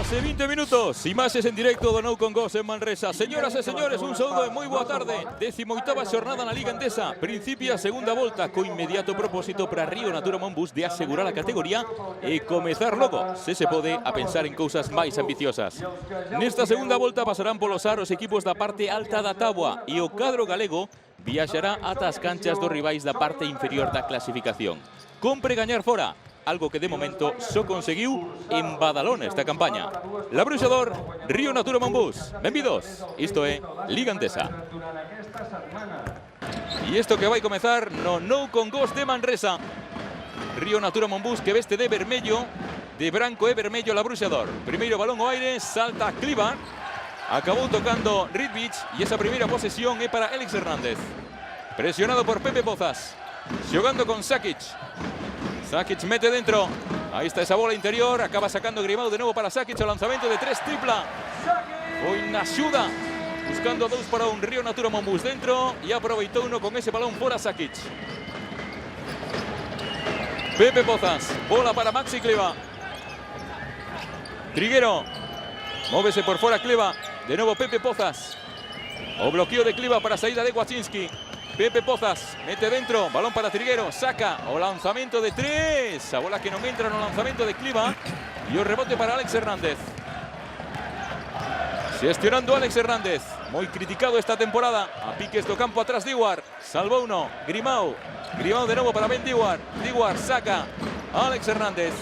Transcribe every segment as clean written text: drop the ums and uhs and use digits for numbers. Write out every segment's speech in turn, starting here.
Hace 20 minutos, imaxes en directo do Nou con Gos en Manresa. Señoras e señores, un saúdo e moi boa tarde. 18ª xornada na Liga Endesa. Principia a segunda volta co inmediato propósito para Río Natura Monbus de asegurar a categoría e comezar logo, se pode, a pensar en cousas máis ambiciosas. Nesta segunda volta pasarán polos ar os equipos da parte alta da táboa e o cadro galego viaxará ata as canchas dos rivais da parte inferior da clasificación. Compre gañar fora, algo que de momento só conseguiu en Badalona esta campaña. Labruxador, Río Natura Monbus. Benvidos, isto é Liga Endesa. E isto que vai comezar no Nou con Gos de Manresa. Río Natura Monbus que veste de vermello, de branco e vermello Labruxador. Primeiro balón ao aire, salta Cliva. Acabou tocando Ridvich e esa primeira posesión é para Alex Hernández. Presionado por Pepe Pozas. Xogando con Sakic. Sakic mete dentro. Ahí está esa bola interior. Acaba sacando Grimao de novo para Sakic. O lanzamento de 3 tripla. Foi na xuda. Buscando a 2 para un Río Natura Monbus dentro. E aproveitou uno con ese balón fora Sakic. Pepe Pozas. Bola para Maxi Cliva. Triguero. Móvese por fora Cliva. De novo Pepe Pozas. O bloqueo de Cliva para a saída de Waczynski. Pepe Pozas mete dentro, balón para Triguero, saca o lanzamento de 3. A bola que non entra no lanzamento de Cliva. E o rebote para Alex Hernández. Xestionando Alex Hernández, moi criticado esta temporada. A piques do campo atrás Diwar, salvou uno, Grimao. Grimao de novo para Ben Diwar. Diwar saca, Alex Hernández.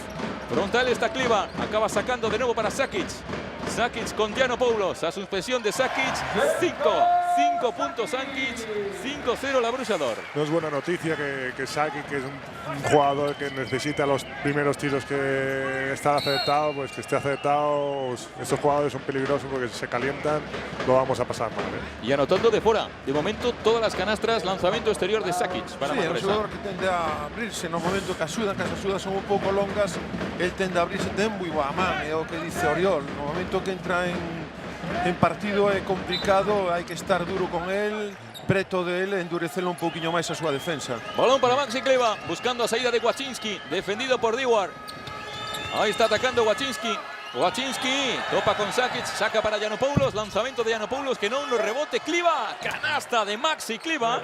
Frontal está Cliva, acaba sacando de novo para Sakic. Sakic con Giannopoulos, a suspensión de Sakic, 5 puntos Sakic, 5-0 Labruxador. No es buena noticia que Sakic, que es un jugador que necesita los primeros tiros que estar acertado, pues que esté acertado. Estos jugadores son peligrosos porque si se calientan lo vamos a pasar mal, ¿eh? Y anotando de fuera, de momento todas las canastras, lanzamiento exterior de Sakic para Manresa. Manresa. Sí, é un xogador que tende a abrirse no momento que as axudas son un pouco longas, el tende a abrirse, ten moi boa man, é o que dice Oriol. No momento que entra en partido é complicado, hai que estar duro con él, preto de él, endurecelo un pouquiño máis a súa defensa. Balón para Maxi Cliva, buscando a saída de Waczynski, defendido por Diwar. Ahí está atacando Waczynski. Waczynski topa con Sakic, saca para Giannopoulos, lanzamento de Giannopoulos que non, no rebote Cliva, canasta de Maxi Cliva.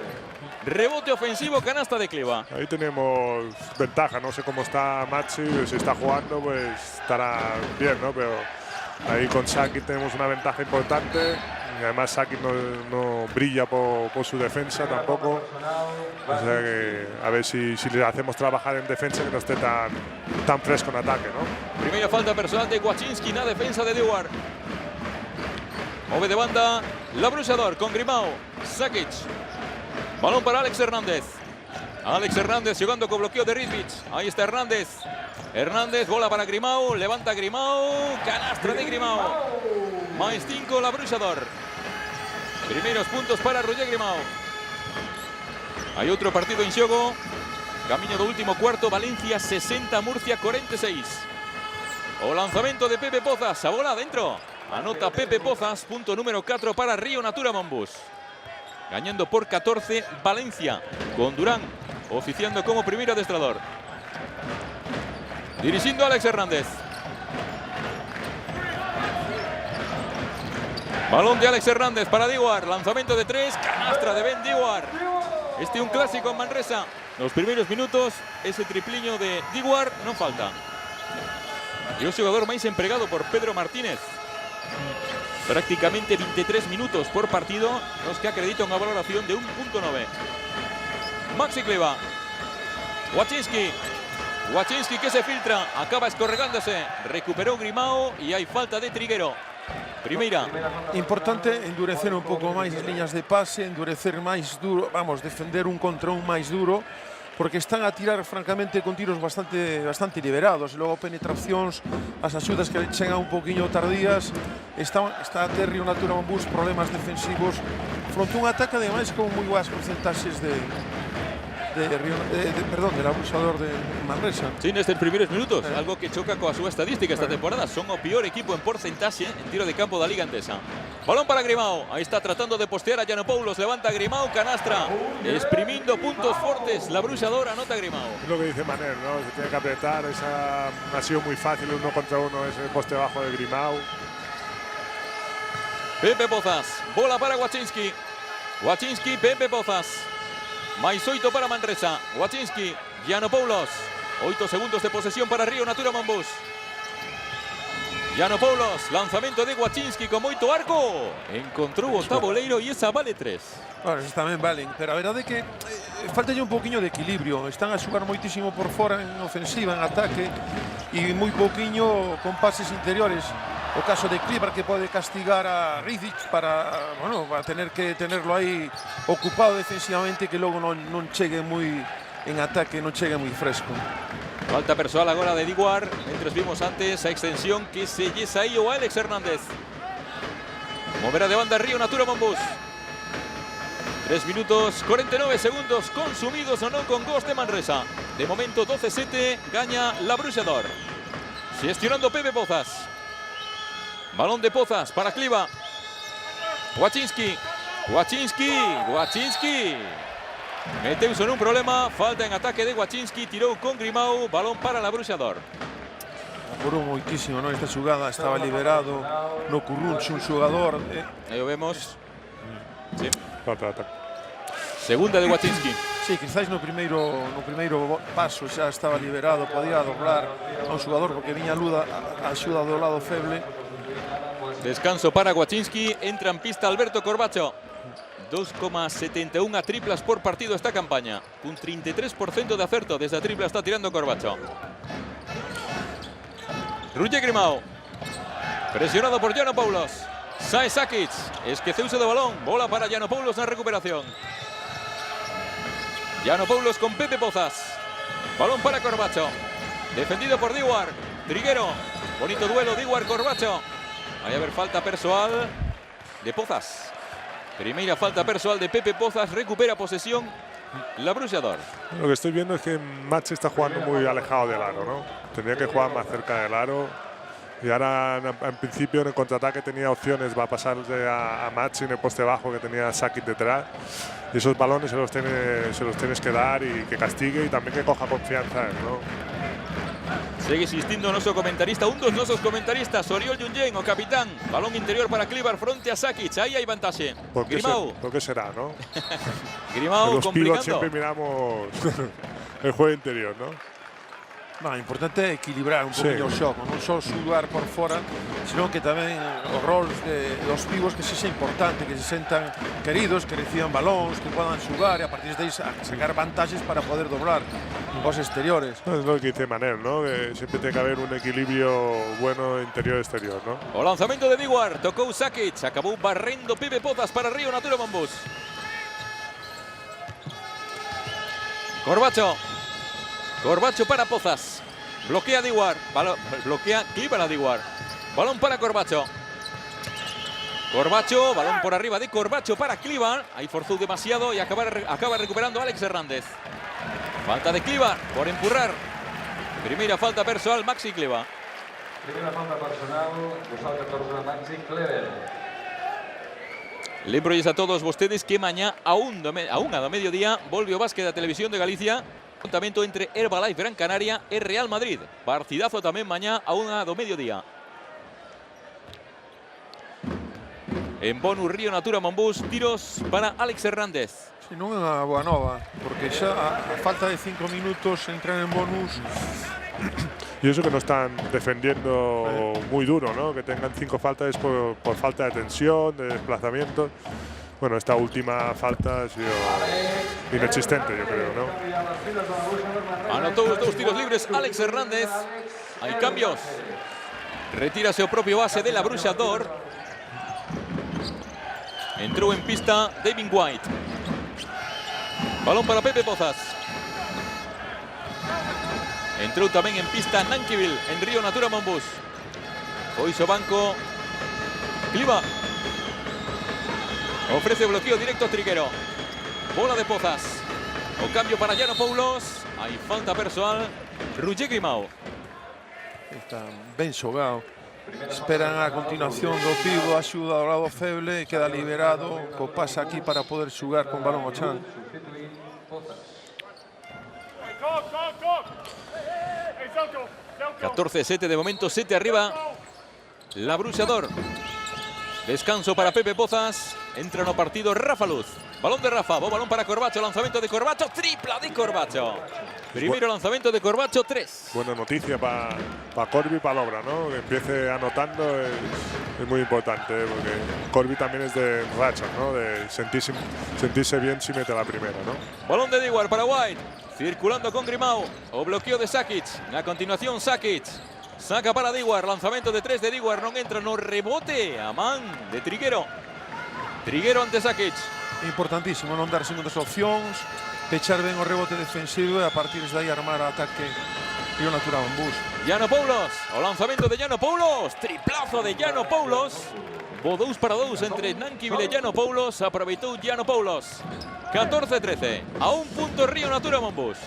Rebote ofensivo, canasta de Cliva. Ahí tenemos ventaja, no sé cómo está Maxi, si está jugando pues estará bien, ¿no? Pero ahí con Sakic tenemos una ventaja importante y además Sakic no brilla por su defensa tampoco. O sea que a ver si le hacemos trabajar en defensa que no esté tan fresco en ataque, ¿no? Primera falta personal de Waczynski na defensa de Diwar. Move de banda Labruxador con Grimao. Sakic. Balón para Alex Hernández. Alex Hernández jugando con bloqueo de Ridvich. Ahí está Hernández. Hernández, bola para Grimao. Levanta Grimao. Canastra de Grimao. Más 5 Labruxador. Primeros puntos para Roger Grimao. Hay otro partido en xogo. Camiño do último cuarto. Valencia 60, Murcia 46. O lanzamento de Pepe Pozas. A bola adentro. Anota Pepe Pozas. Punto número 4 para Río Natura Monbus. Gañando por 14 Valencia, con Durán oficiando como primer adestrador. Dirigiendo Alex Hernández. Balón de Alex Hernández para Diwar. Lanzamiento de 3, canastra de Ben Diwar. Este es un clásico en Manresa. Los primeros minutos, ese tripliño de Diwar no falta. Y un jugador más empregado por Pedro Martínez. Prácticamente 23 minutos por partido, los que acredita una valoración de 1.9. Maxi Cliva. Waczynski que se filtra, acaba escorregándose. Recuperó Grimao y hay falta de Triguero. Primeira. Importante endurecer un pouco máis as liñas de pase, endurecer máis duro, vamos, defender un contra un máis duro, porque están a tirar francamente con tiros bastante liberados. Logo penetracións, as axudas que chegan un poquinho tardías. Está a ter Río Natura Monbus problemas defensivos fronte un ataque ademais con moi boas porcentaxes de Labruxador de Manresa. Sí, nestes primeiros minutos, algo que choca coa súa estadística esta temporada. Son o peor equipo en porcentaxe en tiro de campo da Liga Endesa. Balón para Grimao. Ahí está tratando de postear a Giannopoulos. Levanta Grimao, canastra. Exprimiendo puntos fuertes. La Bruixador anota Grimao. Es lo que dice Manel, ¿no? Se tiene que apretar. Esa ha sido muy fácil, 1 contra 1, ese poste bajo de Grimao. Pepe Pozas. Bola para Wachinski. Wachinski, Pepe Pozas. Mais 8 para Manresa. Wachinski, Giannopoulos. 8 segundos de posesión para Río Natura Monbus. Giannopoulos, lanzamento de Wachinski con moito arco. Encontrou o tabuleiro e esa vale 3. Bueno, esas tamén valen, pero a verdade é que falta un poquinho de equilibrio. Están a xogar moitísimo por fora en ofensiva, en ataque, e moi pouquiño con pases interiores. O caso de Kliber, que pode castigar a Rizic para, bueno, para tener que tenerlo aí ocupado defensivamente, que logo non chegue moi en ataque, non chegue moi fresco. Falta persoal agora de Diguar. Mientras vimos antes a extensión que se llesa aí o Alex Hernández. Moverá de banda Río Natura Monbus. 3 minutos 49 segundos consumidos o non con gols de Manresa. De momento 12-7, gaña la Bruixador. Gestionando Pepe Pozas. Balón de Pozas para Kliva. Wachinski. Wachinski. Meteuse en un problema. Falta en ataque de Wachinski. Tirou con Grimao. Balón para la Bruixador. Apurou moitísimo, ¿no? Esta xugada estaba liberado no Curruncho, un xogador. Aí o vemos. Sí. Falta. Segunda de Wachinski. Sí, quizás no primeiro paso xa estaba liberado, podía doblar a un xogador porque viña a axuda do lado feble. Descanso para Wachinski. Entra en pista Alberto Corbacho. 2,71 a triplas por partido esta campaña. Un 33% de acerto desde a tripla está tirando Corbacho. Ruye Grimao. Presionado por Giannopoulos. Sae Sakic. Esqueceuse do balón. Bola para Giannopoulos na recuperación. Giannopoulos con Pepe Pozas. Balón para Corbacho. Defendido por Diguar. Triguero. Bonito duelo Diguar-Corbacho. Vai haber falta persoal de Pozas. Primeira falta persoal de Pepe Pozas. Recupera posesión la Bruixador. Lo que estoy viendo es que Machi está jugando muy alejado del aro, ¿no? Tendría que jugar más cerca del aro. Y ahora, en principio, en el contraataque tenía opciones. Va a pasarle a Machi en el poste bajo que tenía Sakic detrás. Y esos balones se los tienes que dar y que castigue y también que coja confianza, ¿no? Segue insistindo o noso comentarista, un dos nosos comentaristas, Oriol Junyen, o capitán. Balón interior para Kliber fronte a Sakic. Aí hai vantaxe. ¿Por Grimao. qué será, no? Grimao Los pivots complicando. siempre miramos el juego interior, ¿no? No, importante é equilibrar un poquinho o xogo, non só xugar por fora, senón que tamén os roles dos pivos que sexa importante, que se sentan queridos, que reciban balóns, que podan xugar e a partir de aí sacar vantaxes para poder doblar os exteriores. No, es lo que dice Manel, ¿no? Que siempre tiene que haber un equilibrio bueno interior-exterior, ¿no? O lanzamento de Diguar, tocou Sakic, acabou barrendo Pepe Pozas para Río Natura Monbus. Corbacho para Pozas. Bloquea Diguar. Bloquea Kliber a Diguar. Balón para Corbacho. Balón por arriba de Corbacho para Kliber. Ahí forzó demasiado y acaba recuperando Alex Hernández. Falta de Kliber por empurrar. Primera falta personal, Maxi Kliber. Primera falta personal, falta personal Maxi Kliber. Lembrolles a todos vostedes que mañá a unha do mediodía volve o básquet da Televisión de Galicia. Enfrentamento entre Herbalife Gran Canaria e Real Madrid. Partidazo tamén mañá a unha do mediodía. En bonus Río Natura Monbus, tiros para Alex Hernández. Si non é unha boa nova, porque xa a falta de 5 minutos entran en bonus. Y eso que no están defendiendo muy duro, ¿no? Que tengan 5 faltas por falta de tensión, de desplazamiento. Bueno, esta última falta ha sido inexistente, yo creo, ¿no? Anotó os 2 tiros libres Alex Hernández. Hay cambios. Retírase o propio base de la Bruixador. Entrou en pista David White. Balón para Pepe Pozas. Entrou tamén en pista Nankiville en Río Natura Monbus. Foi so banco Kliber. Ofrece bloqueo directo a Triguero. Bola de Pozas. O cambio para Giannopoulos. Hay falta persoal. Ruye Grimao. Está ben xogado. Esperan a continuación do pivo, axuda ao lado feble, queda liberado, co pasa aquí para poder xugar con balón ao chan. 14-7 de momento, 7 arriba. Labruxador. Descanso para Pepe Pozas. Entra no partido Rafa Luz. Balón de Rafa, balón para Corbacho, lanzamiento de Corbacho, tripla de Corbacho. Primero lanzamiento de Corbacho, 3. Buena noticia para Corby y para Lobra, ¿no? Que empiece anotando es muy importante, porque Corby también es de rachas, ¿no? De sentirse bien si mete la primera, ¿no? Balón de Dewar para White. Circulando con Grimau. O bloqueo de Sakic. A continuación Sakic. Saca para Dewar. Lanzamiento de 3 de Dewar. Non entra, no rebote. A man de Triguero. Triguero ante Sakic. Importantísimo non dar segundas opcións, pechar ben o rebote defensivo e a partir de aí armar a ataque Río Natura Mambús. Giannopoulos. O lanzamiento de Giannopoulos. Triplazo de Giannopoulos. O 2 para 2 entre Nankivil e Giannopoulos. Aproveitou Giannopoulos. 14-13. A un punto Río Natura Mambús.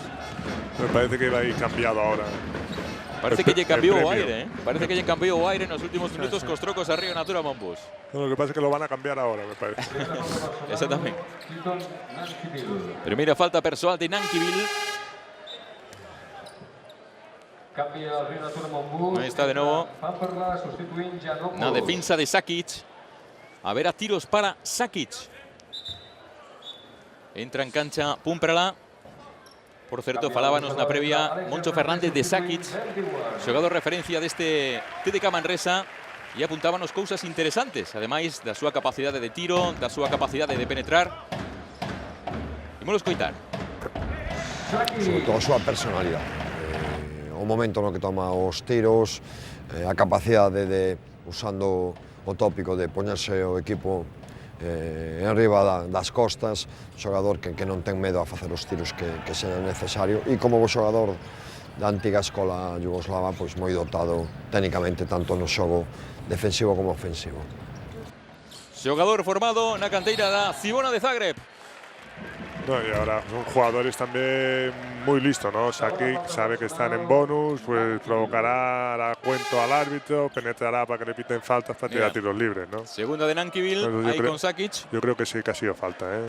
Me parece que iba a ir cambiado ahora. Parece que lle cambiou o aire, ¿eh? Parece que lle cambiou o aire nos últimos minutos cos trocos a Río Natura Mambús. No, lo que pasa es que lo van a cambiar ahora, me parece. Exactamente. Primeira falta persoal de Nankivil. Cambia el Río Natura Mambús. Ahí está de nuevo. Pamperla sustituint Giannopoulos. Na defensa de Sakic. A ver a tiros para Sakic. Entra en cancha Pumprala. Por certo, falábanos na previa Moncho Fernández de Sakic, xogado referencia deste TDK Manresa, e apuntábanos cousas interesantes, ademais da súa capacidade de tiro, da súa capacidade de penetrar. Imos escoitar. Sobre todo a súa personalidade, o momento no que toma os tiros, a capacidade de, usando o tópico de poñerse o equipo en riba das costas, xogador que non ten medo a facer os tiros que sean necesario, e como o xogador da antiga escola yugoslava, pois moi dotado técnicamente tanto no xogo defensivo como ofensivo. Xogador formado na canteira da Cibona de Zagreb. No, y ahora son jugadores también muy listos, ¿no? Sakic sabe que están en bonus, pues provocará la cuento al árbitro, penetrará para que le piten faltas para tirar tiros libres, ¿no? Segunda de Nankivil, ahí con Sakic. Yo creo que sí que ha sido falta, ¿eh?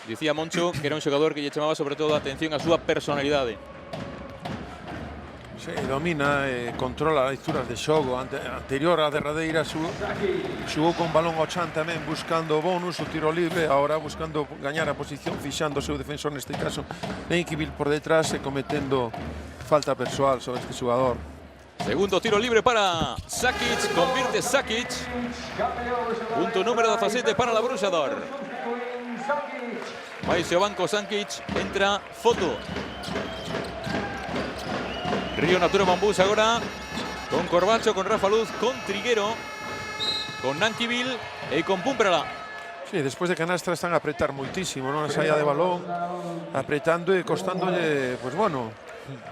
Dicía Moncho que era un xogador que lle chamaba sobre todo a atención a súa personalidade. Sí, domina, controla as lecturas de xogo. Anterior á derradeira xugou con balón ao chan tamén buscando bonus, o tiro libre, ahora buscando gañar a posición, fixando o seu defensor neste caso Nankivil por detrás e cometendo falta persoal sobre este xogador. Segundo tiro libre para Sakic, convierte Sakic. Punto número 17 para Labruxador. Vai ao banco Sakic, entra Foto. Río Natura Mambús agora con Corbacho, con Rafa Luz, con Triguero, con Nankivil e con Pumprala. Sí, despois de canastra están a apretar moitísimo, non? A saída de balón, apretando e costándolle, pues bueno,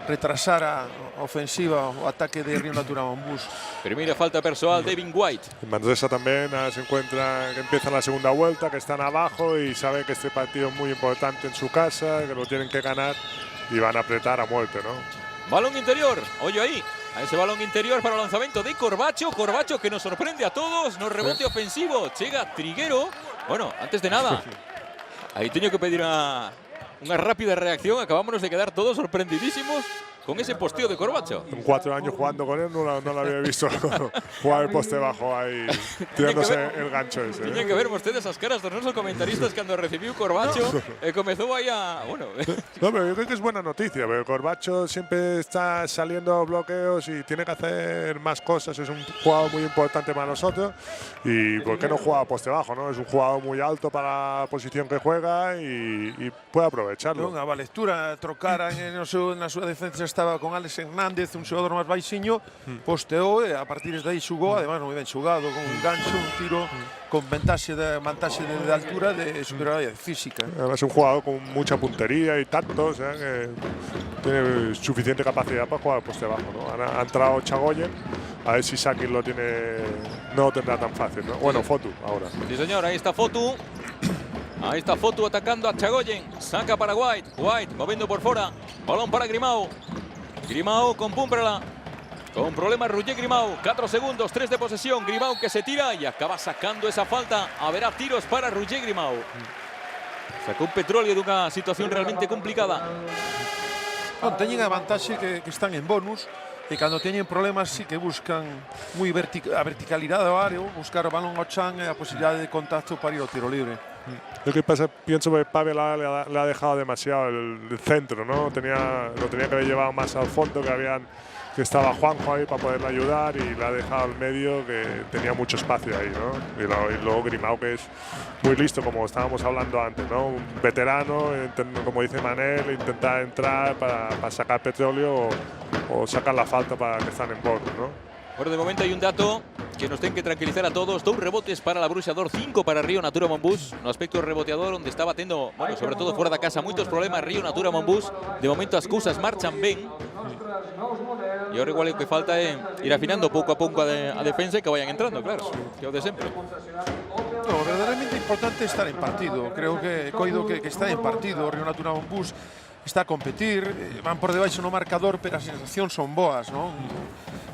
retrasar a ofensiva, o ataque de Río Natura Mambús. Primera falta personal, Devin White. En Manresa también se encuentra que empieza la segunda vuelta, que están abajo y saben que este partido es muy importante en su casa, que lo tienen que ganar y van a apretar a muerte, ¿no? Balón interior, oye ahí, a ese balón interior para el lanzamiento de Corbacho. Corbacho que nos sorprende a todos, nos rebote ofensivo, llega Triguero. Bueno, antes de nada, ahí tengo que pedir una rápida reacción, acabamos de quedar todos sorprendidísimos con ese posteo de Corbacho. En 4 años jugando con él no lo había visto jugar el poste bajo ahí, tirándose el gancho ese. Tienen que ver ustedes esas caras dos nosos comentaristas cuando recibiu Corbacho comezou aí a… Bueno. No, pero yo creo que es buena noticia, porque Corbacho siempre está saliendo a bloqueos y tiene que hacer más cosas, es un jugador muy importante para nosotros y ¿por qué no juega a poste bajo? ¿No? Es un jugador muy alto para la posición que juega y puede aprovecharlo. A lectura trocaran na súa defensa estaba con Alex Hernández, un xogador máis baixiño, posteou e a partir de aí xugou, además moi ben xugado, con un gancho, un tiro con vantaxe de altura, de superioridade física. Además es un jugador con mucha puntería y tacto, o sea que tiene suficiente capacidad para jugar poste bajo, ¿no? Ha entrado Chagoyen, a ver si Sakic no lo tendrá tan fácil, ¿no? Bueno, Fotu ahora. Sí señor, ahí está Fotu. Ahí está Fotu atacando a Chagoyen. Saca para White. White moviendo por fuera. Balón para Grimau. Grimau con Pumprala. Con problemas Roger Grimau, 4 segundos, 3 de posesión. Grimau que se tira y acaba sacando esa falta. Habrá tiros para Roger Grimau. Sacó un Petróleo de una situación realmente complicada. Non, teñen a vantaxe que están en bonus e cando teñen problemas sí que buscan moi a verticalidade do área, buscar o balón ao chan e a posibilidade de contacto para ir ao tiro libre. Lo que pasa, pienso que Pavel le ha dejado demasiado el centro, ¿no? Lo tenía que haber llevado más al fondo, que estaba Juanjo ahí para poderle ayudar y le ha dejado al medio, que tenía mucho espacio ahí, ¿no? Y luego Grimau, que es muy listo, como estábamos hablando antes, ¿no? Un veterano, como dice Manel, intentar entrar para sacar Petróleo o sacar la falta para que están en bonus, ¿no? Bueno, de momento hay un dato que nos tiene que tranquilizar a todos. 2 rebotes para la Bruxador, 5 para Río Natura Monbus. Un aspecto reboteador donde estaba tendo, bueno, sobre todo fuera da casa, muchos problemas Río Natura Monbus. De momento as cousas marchan ben. E agora igual o que falta é ir afinando pouco a pouco a defensa e que vayan entrando, claro, que é o de sempre. No, verdadeiramente importante estar en partido. Creo que coido que está en partido. O Río Natura Monbus está a competir, van por debaixo no marcador, pero as sensacións son boas, non?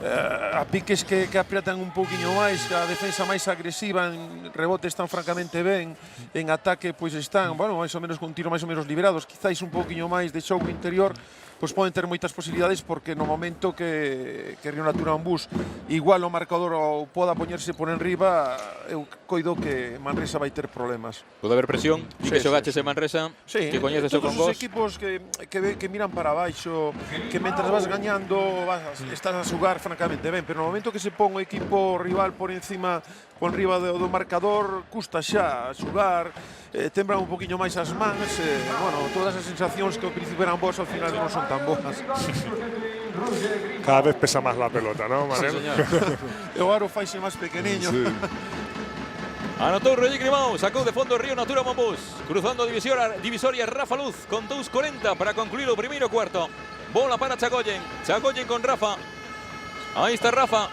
A piques que apretan un pouquiño máis, a defensa máis agresiva, en rebote están francamente ben, en ataque pois están, bueno, máis ou menos con tiro máis ou menos liberados, quizáis un pouquiño máis de xogo interior, pois poden ter moitas posibilidades porque no momento que Río Natura Monbus igual o marcador ou poda poñerse por enriba, eu coido que Manresa vai ter problemas. Pode haber presión, e que xogaches en Manresa, sí, que coñeces o con todos os vos. equipos que miran para baixo, que mentras vas gañando estás a xugar francamente ben, pero no momento que se pon o equipo rival por encima, por riba do marcador, custa xa xugar, tembran un poquinho máis as mans, bueno, todas as sensacións que ao principio eran boas ao final non son tan boas. Cada vez pesa más la pelota, ¿no, Manel? Sí, señor. E o aro faise máis pequeniño. Sí. Anotou Roger Grimau, sacou de fondo Río Natura Monbus. Cruzando divisoria Rafa Luz con 2:40 para concluir o primeiro cuarto. Bola para Chagoyen. Chagoyen con Rafa. Ahí está Rafa.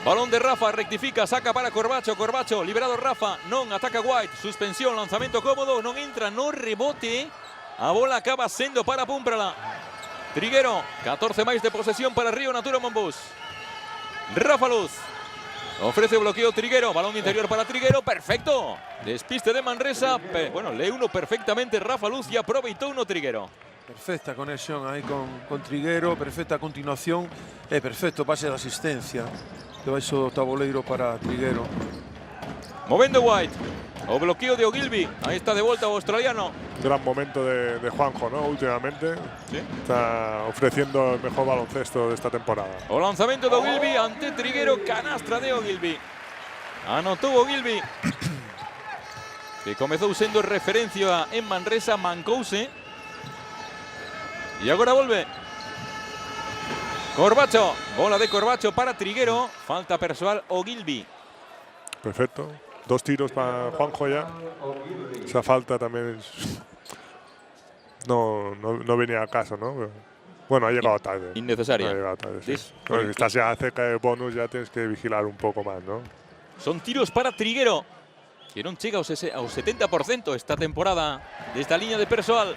Balón de Rafa, rectifica, saca para Corbacho. Corbacho, liberado Rafa. Non ataca White. Suspensión, lanzamento cómodo. Non entra, no rebote. A bola acaba sendo para Púmprala. Triguero, 14 máis de posesión para Río Natura Monbus. Rafa Luz. Ofrece bloqueo Triguero, balón interior para Triguero, perfecto. Despiste de Manresa, bueno, lee uno perfectamente Rafa Luz y aproveitou uno Triguero. Perfecta conexión aí con Triguero, perfecta continuación e perfecto pase de asistencia. Debaixo do tabuleiro para Triguero. Movendo White, o bloqueo de Ogilvy, ahí está de vuelta o australiano. Gran momento de Juanjo, ¿no? Últimamente. Sí. Está ofreciendo el mejor baloncesto de esta temporada. O lanzamento de Ogilvy ante Triguero, canastra de Ogilvy. Anotou Ogilvy, que comezou sendo referencia en Manresa, mancouse. E agora volve. Corbacho, bola de Corbacho para Triguero, falta persoal Ogilvy. Perfecto. 2 tiros para Juanjo ya. Esa falta también no venía a caso, ¿no? Pero, bueno, ha llegado tarde. Innecesaria. Ha llegado tarde, sí. Sí. Bueno, si estás ya cerca del bonus, ya tienes que vigilar un poco más, ¿no? Son tiros para Triguero, que non chega ao 70% esta temporada desde a liña de persoal.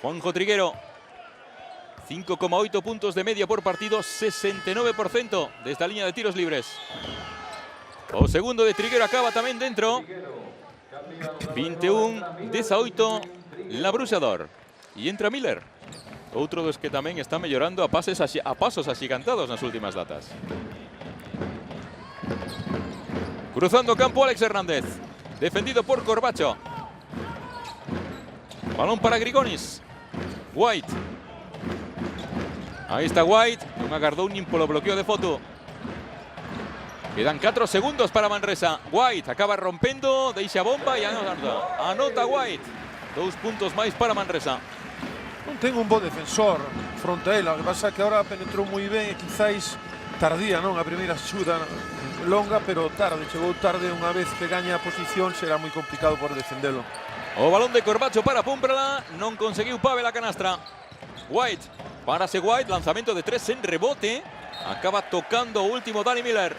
Juanjo Triguero, 5,8 puntos de media por partido, 69% desde a liña de tiros libres. O segundo de Triguero acaba tamén dentro. 21-18 la Bruxador. E entra Miller, outro dos que tamén está mellorando a pasos axigantados nas últimas datas. Cruzando campo Alex Hernández, defendido por Corbacho. Balón para Grigonis. White. Ahí está White, non agardou nin polo bloqueo de foto. Quedan 4 segundos para Manresa. White acaba rompendo, deixa bomba e anota White. 2 puntos máis para Manresa. Non ten un bo defensor fronte a ela, o que pasa que agora penetrou moi ben e quizáis tardía, non? A primeira xuda longa, pero tarde, chegou tarde, unha vez que gaña a posición será moi complicado por defendelo. O balón de Corbacho para Púmprala, non conseguiu Pavel a canastra. White, párase White, lanzamento de 3 en rebote. Acaba tocando o último Danny Miller.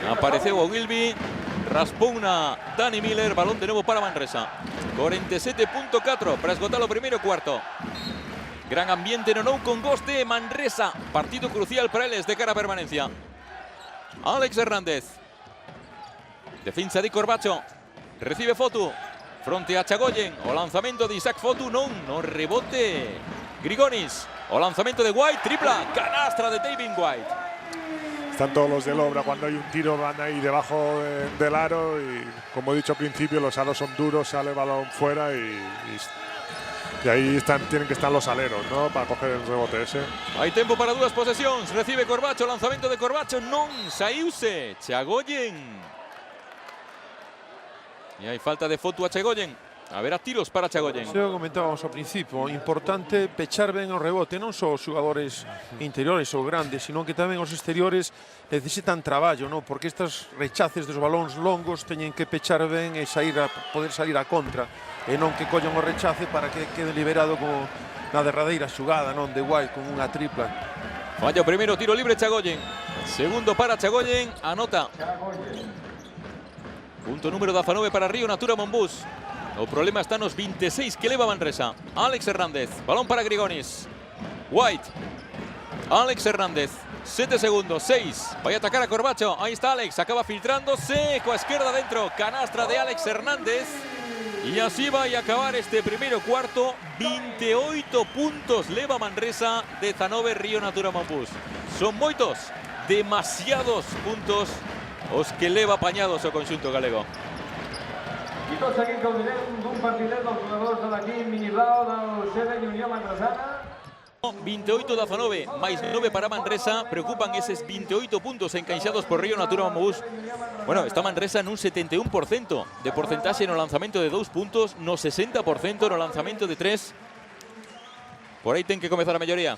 Apareceu Ogilvy, raspou Danny Miller, balón de novo para Manresa. 47.4 para esgotar o primeiro cuarto. Gran ambiente no con Goste Manresa. Partido crucial para eles de cara a permanencia. Alex Hernández. Defensa de Corbacho. Recibe Fotu. Fronte a Chagoyen. O lanzamento de Isaac Fotu. No rebote. Grigonis. O lanzamento de White. Tripla. Canastra de David White. Están todos los del Obra. Cuando hay un tiro van ahí debajo del aro. Y como he dicho al principio, los aros son duros. Sale el balón fuera y ahí tienen que estar los aleros, ¿no? Para coger el rebote ese. Hay tiempo para dudas posesiones. Recibe Corbacho. Lanzamiento de Corbacho. Non. Saiuse. Chagoyen. Y hay falta de Fotu a Chagoyen. A ver, a tiros para Chagoyen. Eso comentábamos ao principio, importante pechar ben o rebote, non só os xogadores interiores ou grandes, sino que tamén os exteriores necesitan traballo, non? Porque estes rechaces dos balóns longos teñen que pechar ben e poder salir a contra, e non que collan o rechace para que quede liberado como na derradeira xugada, non? De White con unha tripla. Falla o primeiro tiro libre Chagoyen. Segundo para Chagoyen, anota. Punto número 19 para Río Natura Monbus. O problema está nos 26 que leva Manresa. Alex Hernández, balón para Grigonis. White. Alex Hernández, 7 segundos, 6. Vai a atacar a Corbacho, aí está Alex, acaba filtrándose, coa esquerda dentro, canastra de Alex Hernández. E así vai a acabar este primeiro cuarto. 28 puntos leva Manresa, 19 Río Natura Monbus. Son moitos, demasiados puntos os que leva apañados o conxunto galego. I tots aquí gaudirem d'un partidet dels jugadors de l'equip Miniblau del Xera i Unió Manresana. 28-19, máis 9 para Manresa. Preocupan eses 28 puntos encaixados por Río Natura Monbus. Bueno, está Manresa nun 71% de porcentaxe no lanzamento de 2 puntos, no 60% no lanzamento de 3. Por aí ten que comezar a melloría.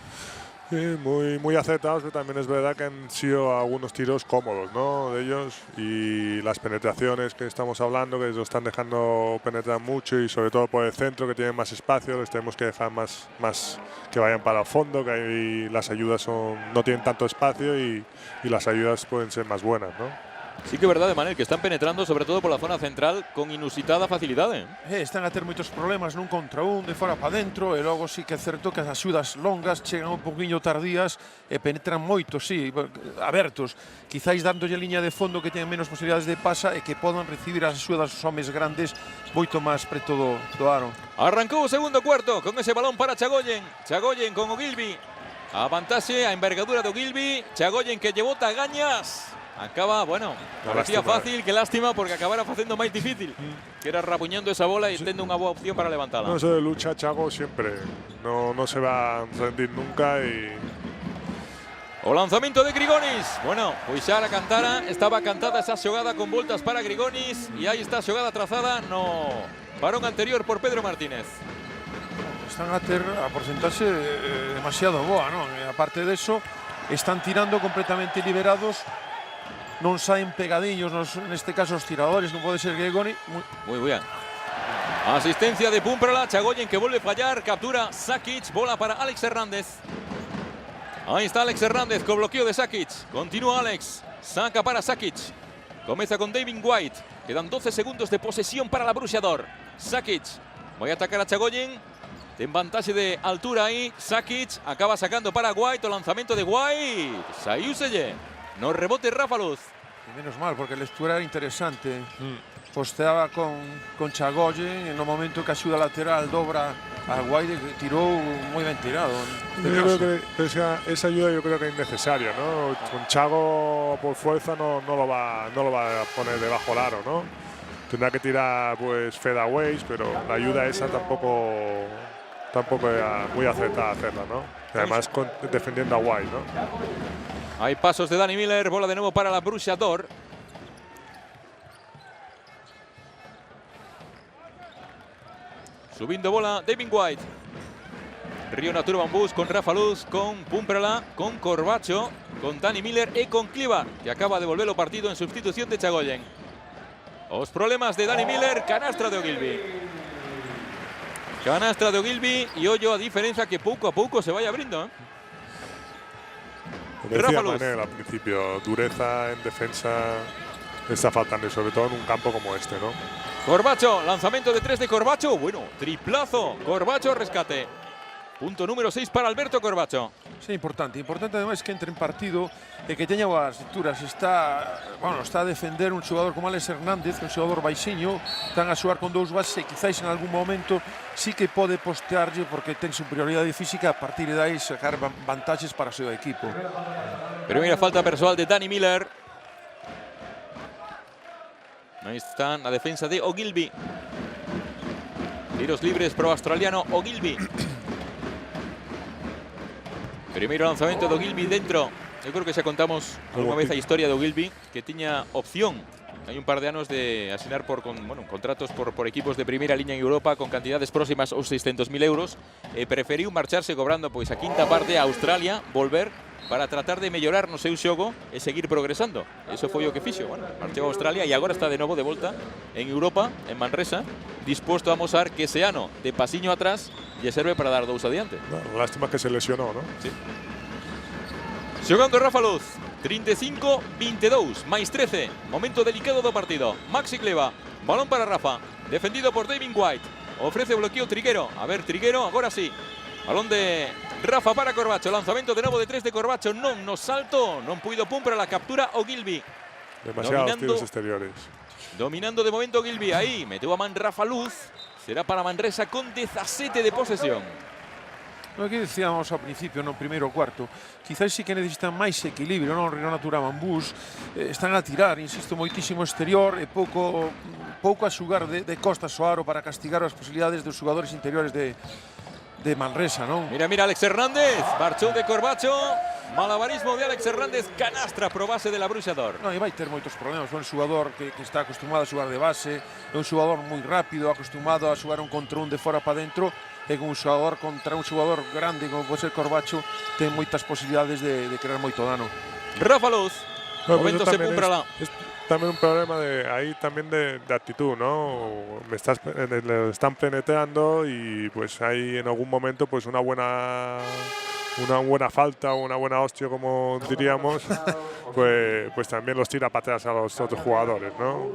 Sí, muy acertados, pero también es verdad que han sido algunos tiros cómodos, ¿no? De ellos, y las penetraciones que estamos hablando, que lo están dejando penetrar mucho, y sobre todo por el centro, que tienen más espacio, les tenemos que dejar más que vayan para el fondo, que ahí las ayudas no tienen tanto espacio y las ayudas pueden ser más buenas, ¿no? Sí que é verdade, Manel, que están penetrando sobre todo por la zona central con inusitada facilidade. Están a ter moitos problemas nun contra un, de fora para dentro, e logo sí que é certo que as axudas longas chegan un poquinho tardías e penetran moito, sí, abertos. Quizáis dándolle liña de fondo que teñen menos posibilidades de pasa e que podan recibir as axudas dos homes grandes moito máis preto do aro. Arrancou o segundo cuarto con ese balón para Chagoyen. Chagoyen con Ogilvy. A vantaxe, a envergadura de Ogilvy. Chagoyen que llevou tagañas. Acaba, bueno, parecía fácil, qué lástima, porque acabara facendo máis difícil. Que era rapuñando esa bola e tendo unha boa opción para levantarla. No, eso de lucha, Chago siempre no se va a rendir nunca. O lanzamento de Grigonis. Bueno, pois xa a cantara, estaba cantada esa xogada con voltas para Grigonis e aí está a xogada trazada no parón anterior por Pedro Martínez. Están a ter a porcentaxe demasiado boa, non? E aparte deso, están tirando completamente liberados. Non saen pegadiños, neste caso os tiradores, non pode ser Gregoni. Muy bien. Asistencia de Pumprala, Chagoyen que vuelve a fallar, captura Sakic, bola para Alex Hernández. Ahí está Alex Hernández con bloqueo de Sakic. Continúa Alex, saca para Sakic. Comienza con David White. Quedan 12 segundos de posesión para la Bruxador. Sakic, voy a atacar a Chagoyen. En vantaxe de altura ahí, Sakic acaba sacando para White, o lanzamiento de White. Sayuselle. No rebote Rafa Luz. Menos mal, porque a lectura era interesante. Posteaba con Chagoyen, en o momento que a axuda lateral dobra a White, tirou moi ben tirado. Yo creo que esa ayuda yo creo que es innecesaria, ¿no? Con Chago por fuerza no lo va a poner debajo del aro, ¿no? Tendrá que tirar pues fadeaways, pero la ayuda esa tampoco era muy acertada hacerla, ¿no? Y además defendiendo a White, ¿no? Hay pasos de Dani Miller, bola de nuevo para la Bruxador. Subindo bola David White. Río Natura Monbus con Rafa Luz, con Pumprala, con Corbacho, con Dani Miller y con Cliva, que acaba de volver o partido en sustitución de Chagoyen. Os problemas de Dani Miller, canastra de Ogilvy. Canastra de Ogilvy y Hoyo, a diferencia que poco a poco se vaya abriendo, ¿eh? Decía Manel al principio, dureza en defensa está faltando, y sobre todo en un campo como este, ¿no? Corbacho, lanzamiento de 3 de Corbacho. Bueno, triplazo. Corbacho, rescate. Punto número 6 para Alberto Corbacho. Sí, importante ademais que entre en partido e que teña boas lecturas. Está a defender un xogador como Alex Hernández, que é un xogador baixiño, están a xogar con dous bases e quizáis en algún momento sí que pode postearlle porque ten superioridade física, a partir de aí sacar vantaxes para o seu equipo. Primera falta personal de Danny Miller. Ahí está la defensa de Ogilvy. Tiros libres pro australiano Ogilvy. Primeiro lanzamento de Ogilvy dentro. Eu creo que xa contamos alguna vez a historia de Ogilvy, que tiña opción hai un par de anos de asinar contratos por equipos de primeira liña en Europa con cantidades próximas aos 600.000 euros. Preferiu marcharse cobrando pois a quinta parte a Australia, volver para tratar de mellorar no seu xogo e seguir progresando. Eso foi o que fixo. Marchou a Australia e agora está de novo de volta en Europa, en Manresa, disposto a mostrar que ese ano de pasiño atrás lle serve para dar dous adiante. No, lástima que se lesionó, ¿no? Sí. Xogando Rafa Luz, 35-22, máis 13. Momento delicado do partido. Maxi Cleva, balón para Rafa, defendido por David White. Ofrece bloqueo Triguero. A ver, Triguero, agora sí. Balón de Rafa para Corbacho. Lanzamento de novo de 3 de Corbacho. Non no salto. Non puido pum para la captura Ogilvy. Demasiados tiros exteriores. Dominando de momento Ogilvy. Ahí, meteu a man Rafa Luz. Será para Manresa con 17 de posesión. Lo que decíamos ao principio, no primeiro cuarto, quizás sí que necesitan máis equilibrio, non? Río Natura Mambús están a tirar, insisto, moitísimo exterior e pouco a xugar de costas ao aro para castigar as posibilidades dos xogadores interiores de Manresa, non? Mira, Alex Hernández, marchou de Corbacho. Malabarismo de Alex Hernández, canastra pro base de la Bruxador. Non, e vai ter moitos problemas, é un xogador que está acostumado a xogar de base, é un xogador moi rápido, acostumado a xogar un contra un de fora para dentro, e con un xogador contra un xogador grande como pode ser Corbacho, ten moitas posibilidades de crear moito dano. Rafa Luz, momento se pum para lá. Es también un problema de actitud, ¿no? Le están penetrando y pues hay en algún momento pues una buena falta o una buena hostia, como diríamos, pues también los tira para atrás a los otros jugadores, ¿no?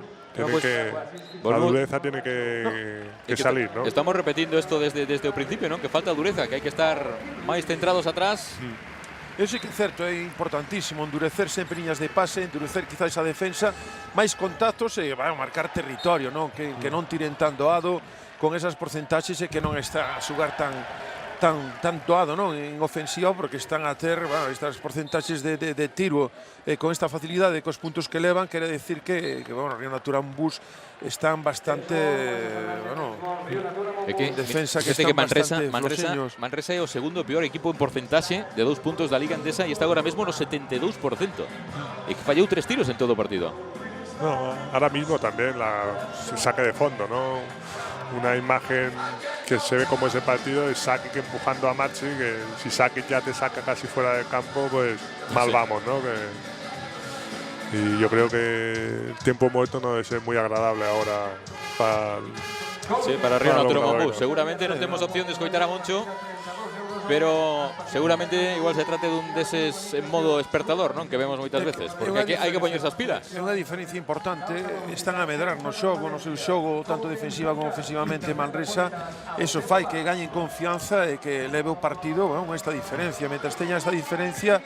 La dureza tiene que salir, ¿no? Estamos repetindo esto desde o principio, ¿no? Que falta dureza, que hai que estar máis centrados atrás. Eso sí que é certo, é importantísimo endurecer sempre liñas de pase, endurecer quizás a defensa, máis contactos e vai a marcar territorio, non? Que non tiren tan doado con esas porcentaxes e que non está a xugar tan doado, non? En ofensiva, porque están a ter estas porcentaxes de tiro con esta facilidade, cos puntos que levan, quere decir que Río Natura Mambús están bastante, defensa que están bastante floxeños. Manresa é o segundo peor equipo en porcentaxe de 2 puntos da Liga Endesa e está agora mesmo no 72%. E que fallou 3 tiros en todo o partido. No, ahora mismo también el saque de fondo, ¿no? Una imagen que se ve como ese partido es Sakic empujando a Maxi, que si Sakic ya te saca casi fuera del campo, pues mal vamos, ¿no? Y yo creo que el tiempo muerto no debe ser muy agradable ahora para Río Natura Mambús. Seguramente non temos opción de escoitar a Moncho, pero seguramente igual se trate dun deses en modo despertador, non? Que vemos moitas veces, porque hai que poñerse as pilas. É unha diferencia importante, están a medrar no xogo, no seu xogo, tanto defensiva como ofensivamente Manresa. Eso fai que gañen confianza e que leve o partido con esta diferencia. Mentras teña esta diferencia,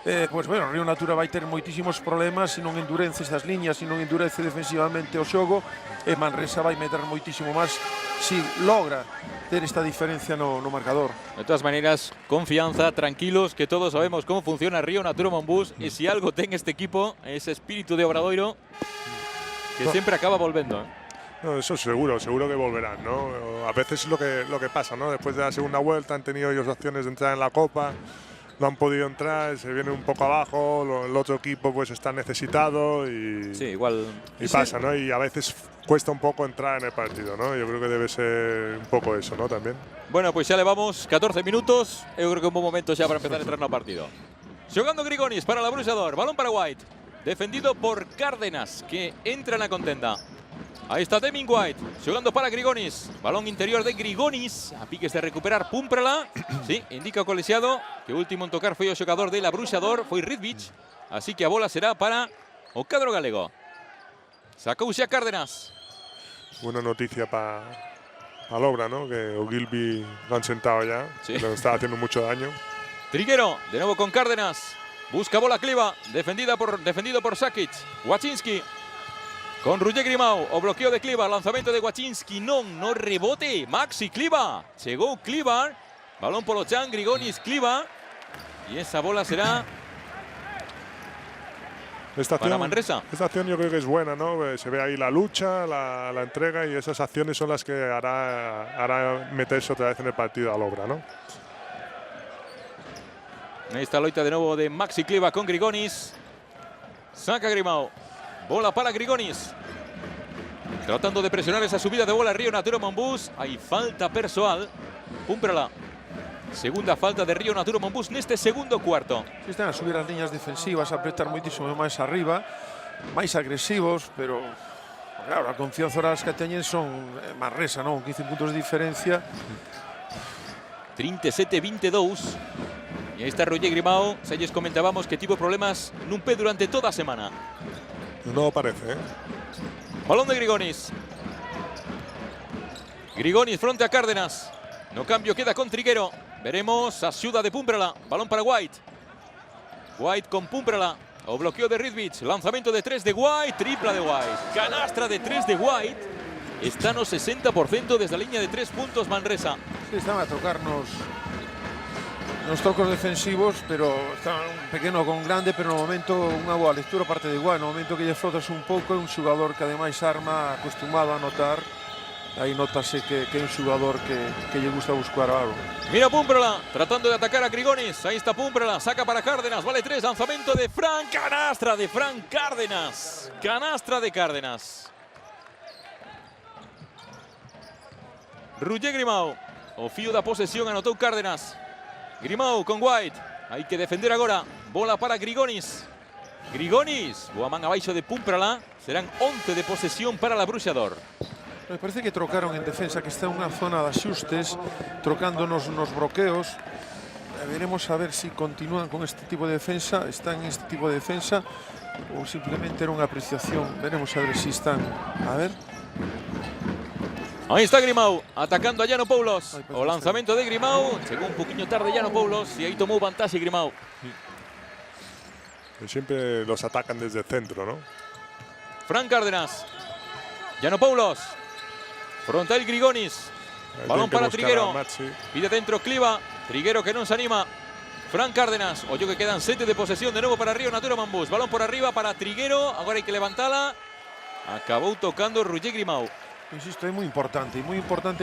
Río Natura vai ter moitísimos problemas se non endurece estas liñas, se non endurece defensivamente o xogo, e Manresa vai medrar moitísimo máis se logra ter esta diferencia no marcador. De todas maneras, confianza, tranquilos, que todos sabemos cómo funciona Río Natura Mambús, y si algo ten este equipo, ese espíritu de Obradoiro, que siempre acaba volviendo. No, eso seguro que volverán, ¿no? A veces es lo que pasa, ¿no? Después de la segunda vuelta han tenido ellos opciones de entrar en la Copa, no han podido entrar, se viene un poco abajo, el otro equipo pues está necesitado y, sí, igual. Y pasa, ¿no? Y a veces cuesta un poco entrar en el partido, ¿no? Yo creo que debe ser un poco eso, ¿no? También. Bueno, pues ya le vamos 14 minutos. Yo creo que un buen momento ya para empezar a entrar en el partido. Jugando Grigonis para la Bruxador, balón para White. Defendido por Cárdenas, que entra en la contenda. Ahí está Deming White, jugando para Grigonis. Balón interior de Grigonis. A piques de recuperar Pumprala. Sí, indica o colexiado que o último en tocar foi o xogador de la Bruxador, foi Ridvich. Así que a bola será para o cadro galego. Sacou xa Cárdenas. Buena noticia para Obra, ¿no? Que Ogilvy lo han sentado ya, Sí. le estaba haciendo mucho daño. Triguero, de nuevo con Cárdenas. Busca bola Kliva, defendido por Sakic. Waczynski con Roger Grimau, o bloqueo de Kliva, lanzamento de Waczynski, no rebote, Maxi Kliva. Llegó Kliva, balón por Ochan, Grigonis, Kliva. Y esa bola será para Manresa. Esta acción yo creo que es buena, ¿no? Se ve ahí la lucha, la entrega, y esas acciones son las que hará meterse otra vez en el partido al Obra, ¿no? Ahí está loita de nuevo de Maxi Kliva con Grigonis. Saca Grimau. Bola para Grigonis. Tratando de presionar esa subida de bola Río Naturo Monbus. Hay falta persoal. Púmprala. Segunda falta de Río Naturo Monbus neste segundo cuarto. Sí, están a subir as liñas defensivas, a apretar moitísimo máis arriba, máis agresivos, pero claro, a confianza ahora que teñen son Manresa, non? 15 puntos de diferencia. 37-22. Y ahí está Roger Grimau. Selles comentábamos que tuvo problemas nun pé durante toda a semana. No parece, ¿eh? Balón de Grigonis. Grigonis fronte a Cárdenas. No cambio, queda con Triguero. Veremos a Ciudad de Púmprala. Balón para White. White con Púmprala. O bloqueo de Ridvich. Lanzamiento de 3 de White. Tripla de White. Canastra de 3 de White. Está no 60% desde la línea de 3 puntos Manresa. Sí, están a tocarnos nos tocos defensivos, pero está un pequeno con grande, pero no momento unha boa lectura parte de igual. No momento que lle frotas un pouco, é un xogador que ademais arma acostumado a anotar. Aí notase que é un xogador que lle gusta buscar algo. Mira Púmprala, tratando de atacar a Grigonis. Ahí está Púmprala, saca para Cárdenas, vale 3, lanzamiento de Fran, canastra de Fran Cárdenas. Canastra de Cárdenas. Roger Grimau, o fío da posesión, anotou Cárdenas. Grimau con White, hai que defender agora. Bola para Grigonis. Grigonis, boa man abaixo de Púmprala. Serán 11 de posesión para la Bruxador. Me parece que trocaron en defensa, que está en unha zona de axustes, trocándonos nos bloqueos. Veremos a ver si continúan con este tipo de defensa, están en este tipo de defensa, ou simplemente era unha apreciación. Veremos a ver si están. A ver. Ahí está Grimau, atacando a Llano Poulos. O lanzamiento de Grimau. Llegó un poquito tarde Llano Poulos y ahí tomó vantaje Grimau. Siempre los atacan desde el centro, ¿no? Fran Cárdenas. Llano Poulos. Frontal Grigonis. Balón para Triguero. Pide dentro Kliva. Triguero que no se anima. Fran Cárdenas. Oye que quedan 7 de posesión de nuevo para Río Naturo Monbus. Balón por arriba para Triguero. Ahora hay que levantarla. Acabó tocando Roger Grimau. Insisto, é moi importante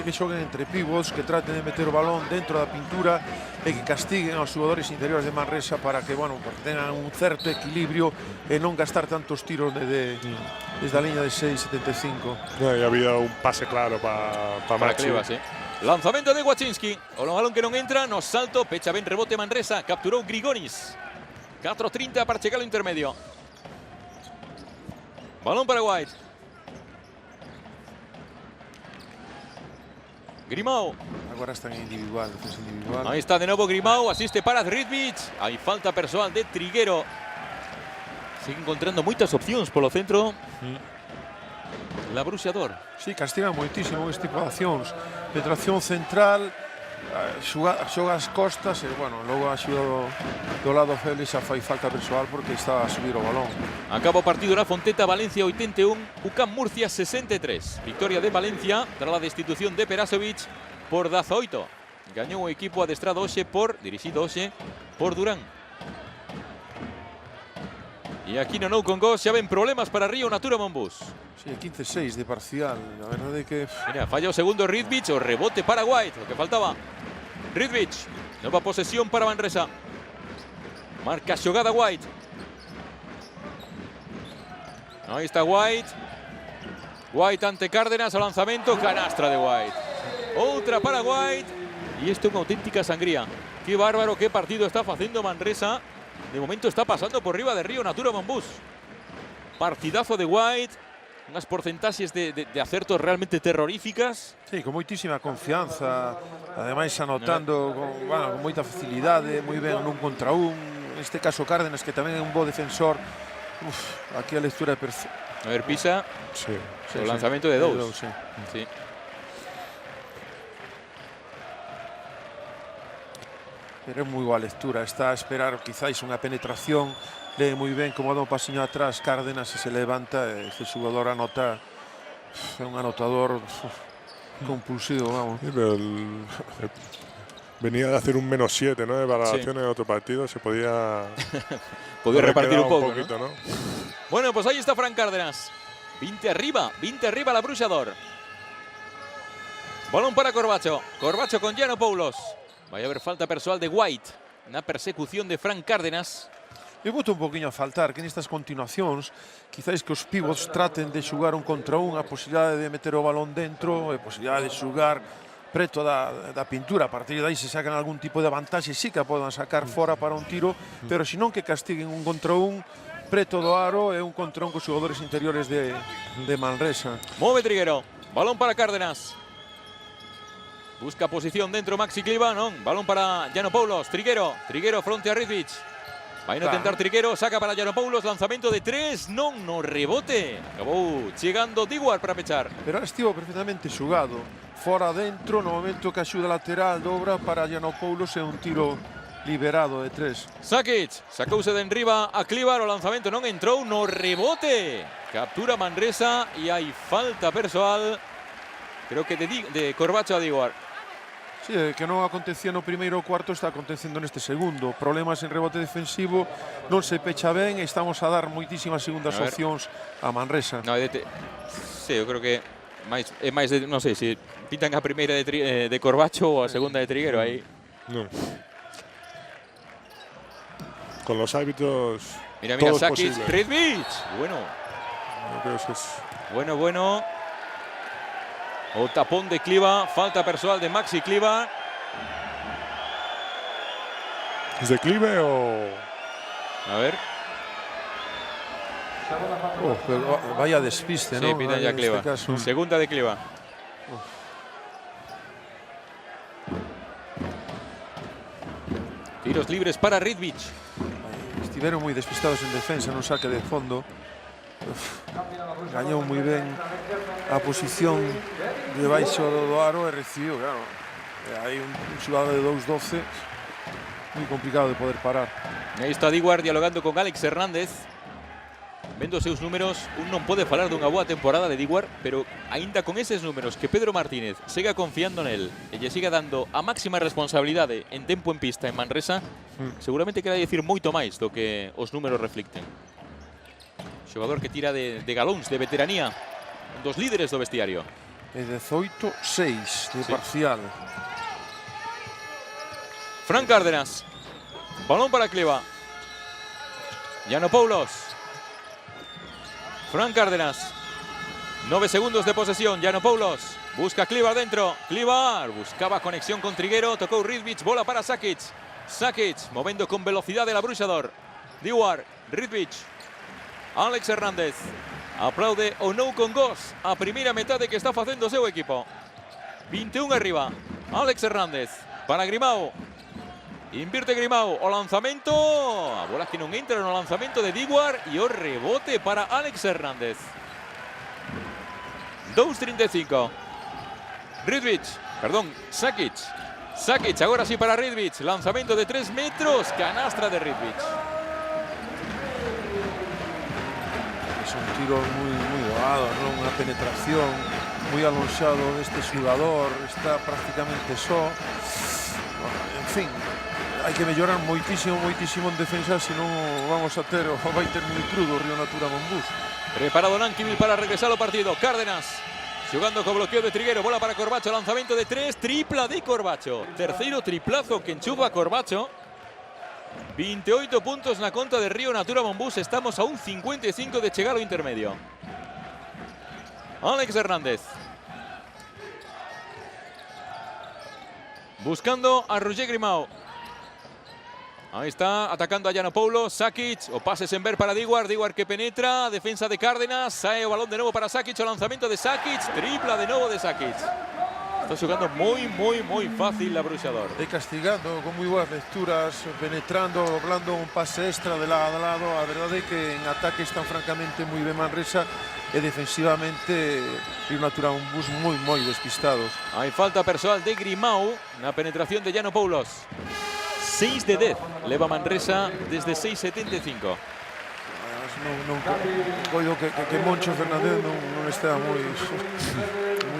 que xoguen entre pivots, que traten de meter o balón dentro da pintura e que castiguen aos xogadores interiores de Manresa para que, bueno, tengan un certo equilibrio e non gastar tantos tiros desde a liña de 6,75. No, había un pase claro para Maxi. Kliva, sí. Lanzamento de Waczynski. O balón que non entra, no salto, pecha ben rebote Manresa, capturou Grigonis. 4:30 para chegar ao intermedio. Balón para White. Grimau. Agora están en individual, defensa individual. Ahí está de nuevo Grimau, asiste para Ridvich. Hay falta persoal de Triguero. Sigue encontrando moitas opcións polo centro. La Bruxador. Sí, castiga moitísimo este tipo de accións. Penetración central, xoga as costas e, bueno, logo a xuda do lado feble xa fai falta persoal porque está a subir o balón. Acaba o partido na Fonteta, Valencia 81, UCAM Murcia 63. Victoria de Valencia tras a destitución de Perasovic por 18. Gañou o equipo adestrado hoxe dirixido hoxe por Durán. E aquí no con gol xa ven problemas para Río Naturo Monbus. Sí, 15-6 de parcial. La verdade que... Mira, falla o segundo Ridvich, o rebote para White, lo que faltaba. Ridvich, nova posesión para Manresa. Marca xogada White. Ahí está White. White ante Cárdenas, o lanzamento, canastra de White. Outra para White. Y esto es una auténtica sangría. Qué bárbaro, qué partido está haciendo Manresa. De momento está pasando por arriba de Río Naturo Monbus. Partidazo de White. Unas porcentaxes de acertos realmente terroríficas. Sí, con moitísima confianza. Ademais anotando con moita facilidade, moi ben nun contra un. Neste caso Cárdenas, que tamén é un bo defensor. Aquí a lectura é perfecta. A ver, pisa. Sí. O lanzamento de 2. Sí. Sí. Pero é moi boa lectura, está a esperar quizáis unha penetración, lee moi ben como dá un pasiño atrás Cárdenas e se levanta, este xogador anota, é un anotador compulsivo, vamos. Sí, pero venía de hacer un -7, ¿no? De valoración en otro partido, se podía Podía repartir un poco, poquito, ¿no? Bueno, pues ahí está Fran Cárdenas. 20 arriba la Bruixador. Balón para Corbacho. Corbacho con Giannopoulos. Vai haber falta persoal de White. Na persecución de Fran Cárdenas. Eu boto un poquinho a faltar que nestas continuacións quizáis que os pivots traten de xugar un contra un, a posibilidade de meter o balón dentro, a posibilidade de xugar preto da pintura. A partir de aí se sacan algún tipo de vantaxe, sí que a podan sacar fora para un tiro, pero senón que castiguen un contra un preto do aro e un contra un cos xogadores interiores de Manresa. Move Triguero. Balón para Cárdenas. Busca posición dentro Maxi Cliva, non. Balón para Giannopoulos. Triguero fronte a Ridvich. Vai a tentar Triguero, saca para Giannopoulos, lanzamento de 3, non, no rebote. Acabou chegando Diguar para pechar. Pero estivo perfectamente xugado. Fora dentro, no momento que a xuda lateral dobra para Giannopoulos e un tiro liberado de 3. Sakic, sacouse de enriba a Clivar, o lanzamento non entrou, no rebote. Captura Manresa e hai falta persoal, creo que de Corbacho a Diguar. Sí, que non acontecía no primeiro cuarto está acontecendo neste segundo. Problemas en rebote defensivo, non se pecha ben e estamos a dar moitísimas segundas opcións a Manresa. No, sí, eu creo que é máis de, non sei, se pintan a primeira de Corbacho ou a segunda de Triguero aí. No. Con los árbitros. Mira, todo es Sakic, posible. Ridvich. Bueno. Yo creo que es. Bueno. O tapón de Cliva, falta persoal de Maxi Cliva. ¿Es de Clive o...? A ver. Pero vaya despiste, Sí, ¿no? pita ya En Cliva. este caso. Segunda de Cliva. Tiros libres para Ridvich. Estiveron moi despistados en defensa, non saque de fondo. Gañou moi ben a posición de baixo do aro e recibiu, claro. Hai un xogado de 2-12 moi complicado de poder parar. Aí está Diguar dialogando con Alex Hernández. Vendo os seus números, un non pode falar dunha boa temporada de Diguar, pero aínda con eses números que Pedro Martínez siga confiando nel e lle siga dando a máxima responsabilidade en tempo en pista en Manresa, seguramente quere dicir moito máis do que os números reflicten. Xogador que tira de galóns, de veteranía, un dos líderes do vestiario. E 18-6 de parcial. Fran Cárdenas. Balón para Cliva. Giannopoulos. Fran Cárdenas. 9 segundos de posesión. Giannopoulos. Busca Clivar dentro. Clivar buscaba conexión con Triguero. Tocou Ridvich. Bola para Sakic. Sakic movendo con velocidade la Bruixador. Diguar. Ridvich. Alex Hernández. Aplaude o no con Goss. A primeira metade que está facendo o seu equipo. 21 arriba. Alex Hernández. Para Grimao. Invierte Grimao, o lanzamento, a bola que non entra no lanzamento de Diguar e o rebote para Alex Hernández. 2.35. Sakic. Sakic, agora sí para Ridvich, lanzamento de 3 metros, canastra de Ridvich. Es un tiro moi doado, ¿no? Unha penetración moi alonxado deste xugador, está prácticamente só. En fin, hai que mellorar moitísimo en defensa, senón vamos a ter, vai ter moi crudo o Río Natura Monbús. Preparado Nanquimil para regresar ao partido. Cárdenas, xogando co bloqueo de Triguero, bola para Corbacho, lanzamento de 3, tripla de Corbacho. Terceiro triplazo que enchufa Corbacho. 28 puntos na conta de Río Natura Monbús, estamos a un 55 de chegar ao intermedio. Alex Hernández. Buscando a Roger Grimao. Ahí está, atacando a Giannopoulos, Sakic, o pase sen ver para Diguar, Diguar que penetra, defensa de Cárdenas, sae o balón de novo para Sakic, o lanzamento de Sakic, tripla de novo de Sakic. Está xogando moi fácil la Bruixador. E castigando con moi boas lecturas, penetrando, doblando un pase extra de lado a lado. A verdade é que en ataque están francamente moi ben Manresa e defensivamente Río Natura Monbús moi despistados. Hai falta persoal de Grimao na penetración de Giannopoulos. 6 de 10 leva Manresa desde 6,75. Non coido que Moncho Fernández non está moi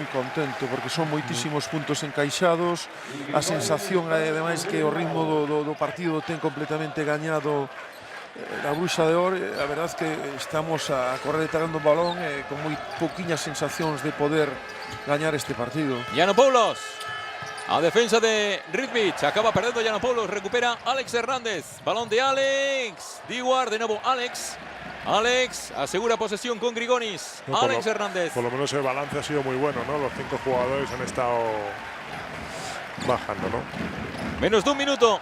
contento, porque son moitísimos puntos encaixados. A sensación é ademais que o ritmo do partido ten completamente gañado a Bruxa de Or. A verdade é que estamos a correr tacando o balón con moi pouquiñas sensacións de poder gañar este partido. Giannopoulos, a defensa de Ridvich, acaba perdendo Giannopoulos, recupera Alex Hernández, balón de Alex, Dewar, de nuevo Alex asegura posesión con Grigonis, Alex Hernández. Por lo menos el balance ha sido muy bueno, ¿no? Los 5 jugadores han estado bajando, ¿no? Menos de un minuto,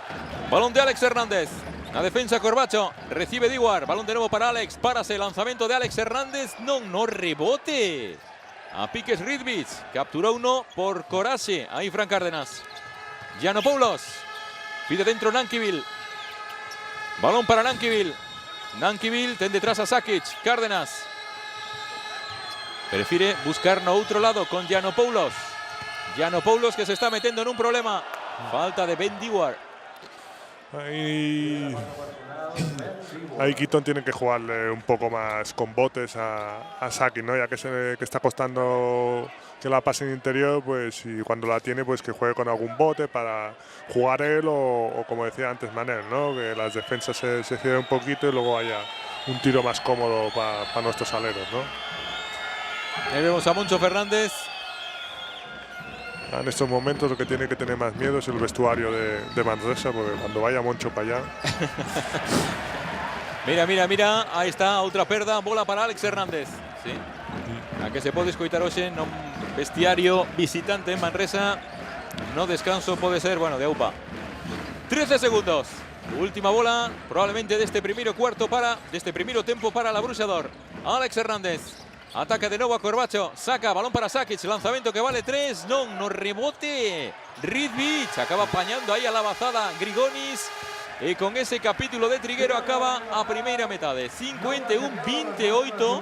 balón de Alex Hernández. La defensa Corbacho, recibe Dewar, balón de nuevo para Alex, párase, lanzamiento de Alex Hernández, no rebote. A piques Ridvich, capturó uno por Coraje, ahí Fran Cárdenas. Giannopoulos, pide dentro Nankivil, balón para Nankivil. Nankivil ten detrás a Sakic, Cárdenas. Prefiere buscar no outro lado con Giannopoulos. Giannopoulos que se está metiendo en un problema. Falta de Ben Dewar. Ahí Keaton tiene que jugarle un poco más con botes a Sakic, ¿no? Ya que está costando que la pase en interior, pues, y cuando la tiene, pues que juegue con algún bote para jugar él o como decía antes Manel, ¿no? Que las defensas se cierren un poquito y luego haya un tiro más cómodo para nuestros aleros, ¿no? Ahí vemos a Moncho Fernández. En estos momentos lo que tiene que tener más miedo es el vestuario de Manresa, porque cuando vaya Moncho para allá… Mira, ahí está, outra perda, bola para Alex Hernández. Sí. A que se pode escoitar hoxe no vestiario visitante en Manresa. No descanso pode ser, bueno, de aupa. 13 segundos. Última bola, probablemente deste primeiro tempo para la Bruxa de Or. Alex Hernández. Ataca de nuevo a Corbacho. Saca, balón para Sakic. Lanzamiento que vale 3. No rebote. Ridvich acaba apañando ahí a la bazada Grigonis. Y con ese capítulo de Triguero acaba a primeira metade. 51-28.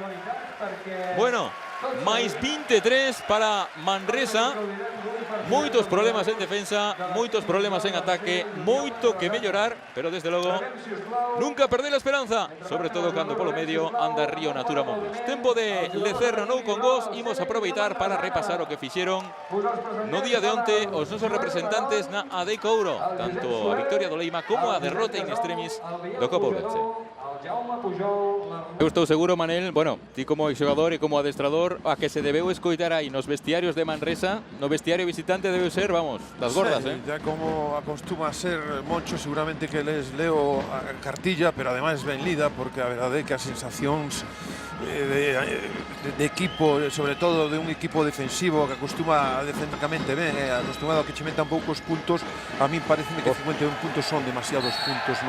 Bueno, máis 23 para Manresa. Moitos problemas en defensa, moitos problemas en ataque, moito que mellorar, pero desde logo nunca perder a esperanza, sobre todo cando polo medio anda Río Natura Monbus. Tempo de Lecerro nou con gos, imos aproveitar para repasar o que fixeron no día de onte os nosos representantes na Adeico Ouro, tanto a victoria do Leima como a derrota in extremis do Copa Ourense. Eu estou seguro, Manel, bueno, ti como xogador e como adestrador, a que se debeu escoitar aí nos vestiarios de Manresa, no vestiario visitante debe ser, vamos, das gordas, sí, ya como acostuma a ser Moncho, seguramente que les leo a cartilla, pero además ben lida, porque a verdade é que as sensacións de equipo, sobre todo de un equipo defensivo que acostuma a defender ben, acostumado a que che metan poucos puntos, a mí parece que 51 puntos son demasiados puntos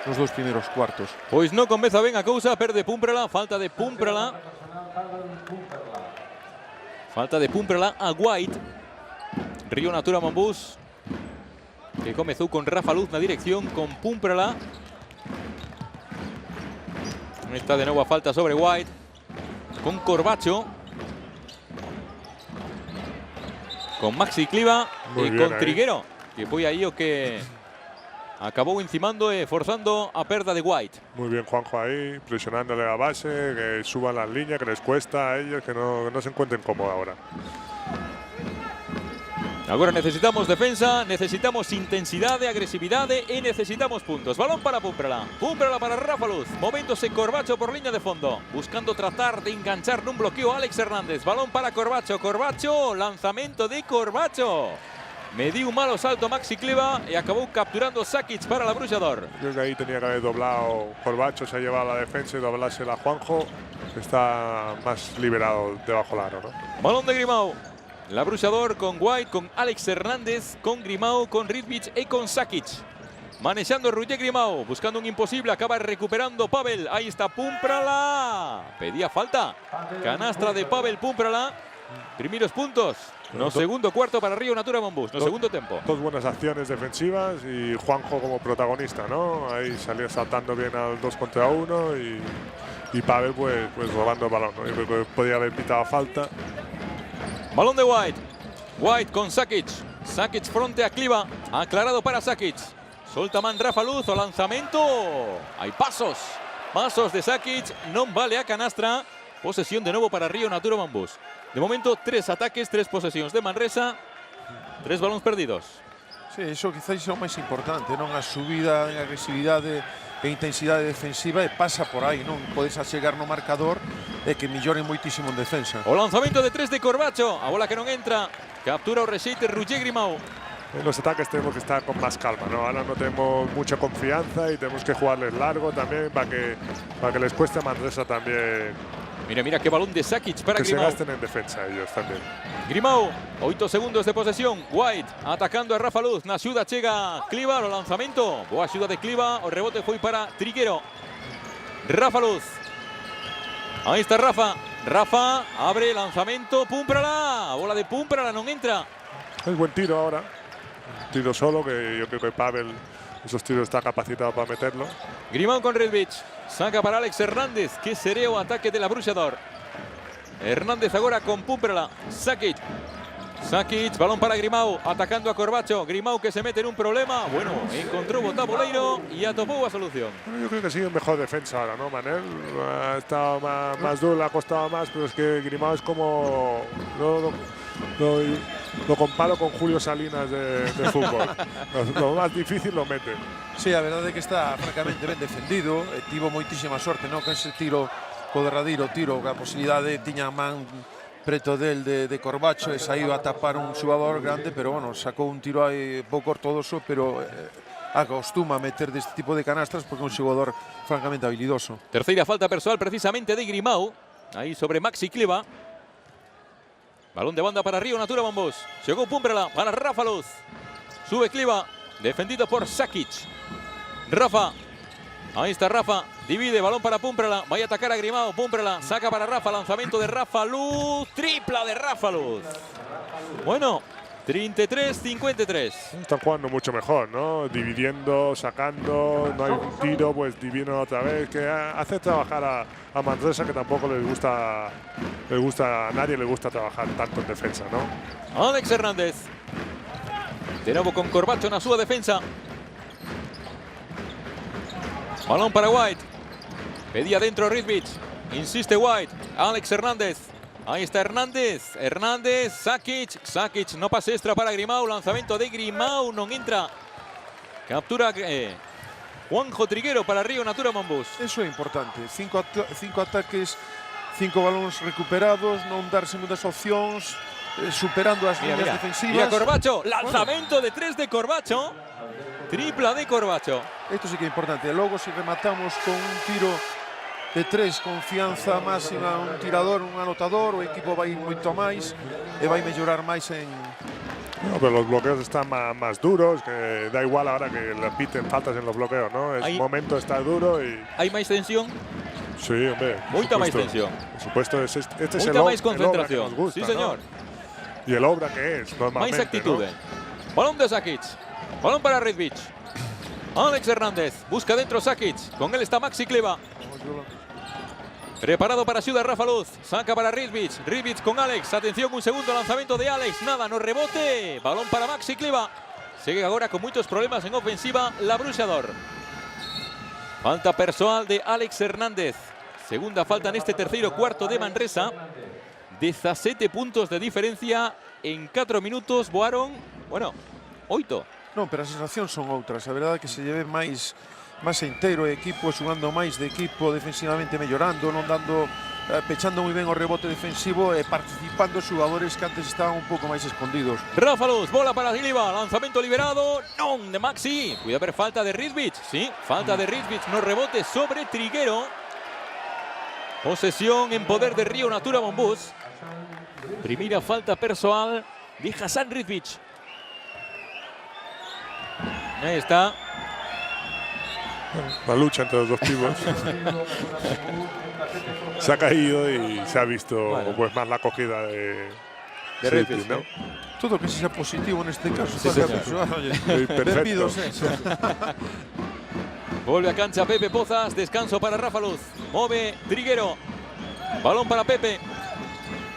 nos dos primeiros cuartos. Pois non comeza ben a cousa, perde Púmprala, falta de Púmprala. Falta de Púmprala a White. Río Natura Monbus, que comezou con Rafa Luz na dirección, con Púmprala. Está de novo a falta sobre White. Con Corbacho. Con Maxi Cliva e con Triguero, que foi aí o que acabou encimando e forzando a perda de White. Muy bien Juanjo ahí, presionándole a base, que suban las líneas, que les cuesta a ellos, que no se encuentren cómodos ahora. Agora necesitamos defensa, necesitamos intensidade, agresividade e necesitamos puntos. Balón para Púmprala. Púmprala para Rafa Luz. Movéndose Corbacho por línea de fondo. Buscando tratar de enganchar nun bloqueo a Alex Hernández. Balón para Corbacho. Corbacho, lanzamento de Corbacho. Me dio un malo salto Maxi Cliva y acabó capturando Sakic para la Bruxa de Or. Creo que ahí tenía que haber doblado Corbacho, se ha llevado a la defensa y doblársela a Juanjo. Está más liberado debajo del aro, ¿no? Balón de Grimao. La Bruxa de Or con White, con Alex Hernández, con Grimao, con Ridvich y con Sakic. Manejando Roger Grimao, buscando un imposible, acaba recuperando Pavel. Ahí está Púmprala. Pedía falta. Canastra de Pavel Púmprala. Primeros puntos. No segundo cuarto para Río Natura Monbus, no segundo tempo. Dos buenas acciones defensivas y Juanjo como protagonista, ¿no? Ahí salió saltando bien al 2 contra 1 y Pavel pues robando el balón, ¿no? Yo creo que podía haber pitado falta. Balón de White. White con Sakic. Sakic frente a Cliva. Aclarado para Sakic. Solta man Rafa Luz o lanzamento. Hay pasos. Pasos de Sakic. No vale a canastra. Posesión de nuevo para Río Natura Mambús. De momento 3 ataques, 3 posesiones de Manresa. 3 balones perdidos. Sí, eso quizás é o máis importante, non? A subida en agresividade e intensidade defensiva e pasa por aí, non? Podes achegar no marcador e que melloren moitísimo en defensa. O lanzamiento de 3 de Corbacho. A bola que non entra. Captura o rexeite Roger Grimau. En los ataques tenemos que estar con más calma, ¿no? Ahora no tenemos mucha confianza y tenemos que jugarles largo también para que les cueste a Manresa también. Mira, mira qué balón de Sakic para que Grimau. se gasten en defensa ellos también. Grimau, 8 segundos de posesión. White atacando a Rafa Luz. Na axuda chega Cliva, o lanzamento. Boa axuda de Cliva, o rebote foi para Triguero. Rafa Luz. Ahí está Rafa. Rafa abre lanzamento. Púmprala. Bola de Púmprala, non entra. Es buen tiro ahora. Un tiro solo que yo creo que Pavel esos tiros está capacitado para meterlo. Grimau con Redvich. Saca para Alex Hernández. Que será o ataque de la Bruxador. Hernández agora con Púmprala. Sakic. Sakic, balón para Grimau. Atacando a Corbacho. Grimau que se mete en un problema. Bueno, encontró botaboleiro y atopó a solución. Bueno, yo creo que sigue mejor defensa ahora, ¿no, Manel? Ha estado más duro, le ha costado más, pero es que Grimau es como… Lo comparo con Julio Salinas de fútbol. Lo más difícil lo mete. Sí, a verdade é que está francamente ben defendido. Tivo moitísima sorte, non? Con ese tiro, co derradeiro tiro, a posibilidade tiña a man preto del de Corbacho e saiu a tapar un xogador grande, pero bueno, sacou un tiro aí pouco ortodoxo, pero acostuma a meter deste tipo de canastras porque é un xogador francamente habilidoso. Terceira falta personal precisamente de Grimau. Ahí sobre Maxi Cliva. Balón de banda para Río Natura Mambús. Llegó Púmprala para Rafa Luz. Sube Cliva. Defendido por Sakic. Rafa. Ahí está Rafa. Divide. Balón para Púmprala. Va a atacar a Grimau. Púmprala. Saca para Rafa. Lanzamiento de Rafa Luz. Tripla de Rafa Luz. Bueno, 33-53. Están jugando mucho mejor, ¿no? Dividiendo, sacando. No hay un tiro, pues dividen otra vez. Que hace trabajar a Manresa, que tampoco les gusta. A nadie le gusta trabajar tanto en defensa, ¿no? Alex Hernández. De nuevo con Corbacho en su defensa. Balón para White. Pedía dentro Ridvich. Insiste White. Alex Hernández. Ahí está Hernández. Hernández. Sakic. Sakic. No pase extra para Grimau. Lanzamiento de Grimau. No entra. Captura Juanjo Triguero para Río Natura Mambús. Eso é importante. 5 ataques, 5 balóns recuperados, non dar segundas opcións, superando as líneas defensivas. Mira Corbacho. Lanzamiento de 3 de Corbacho. Tripla de Corbacho. Esto sí que é importante. Logo, se rematamos con un tiro de 3, confianza máxima, un tirador, un anotador, o equipo vai moito máis e vai mellorar máis en… No, pero los bloqueos están más duros, que da igual ahora que le piten faltas en los bloqueos, ¿no? Es momento está duro y… ¿Hay máis tensión? Sí, hombre. Moita máis tensión. Por supuesto, este es Moita máis concentración. El obra que nos gusta, sí, señor. ¿no? Y el obra que es, normalmente, máis actitude. ¿No? Balón de Sakic. Balón para Redvich. Alex Hernández. Busca dentro Sakic. Con él está Maxi Cliva. Preparado para ayuda Rafa Luz. Saca para Ridvich. Ridvich con Alex. Atención, un segundo lanzamiento de Alex. Nada, no rebote. Balón para Maxi Cliva. Sigue ahora con muchos problemas en ofensiva la Bruxador. Falta personal de Alex Hernández. Segunda falta en este terceiro cuarto de Manresa. 17 puntos de diferencia en 4 minutos. Boaron, bueno, 8. Non, pero as sensacións son outras. A verdade é que se lleve máis inteiro o equipo, xugando máis de equipo, defensivamente mellorando, non dando, pechando moi ben o rebote defensivo e participando xogadores que antes estaban un pouco máis escondidos. Rafa Luz, bola para Giliva, lanzamento liberado, non de Maxi. Puede haber falta de Ridvich, sí, falta de Ridvich, no rebote sobre Triguero. Posesión en poder de Río Natura Mambús. Primera falta personal de Hassan Ridvich. Ahí está. La lucha entre los dos pibos. Se ha caído y se ha visto pues más la acogida de Ridvich, ¿no? Todo que sea positivo en este caso. Sí, perfecto. Vuelve a cancha Pepe Pozas, descanso para Rafa Luz. Mueve Triguero. Balón para Pepe.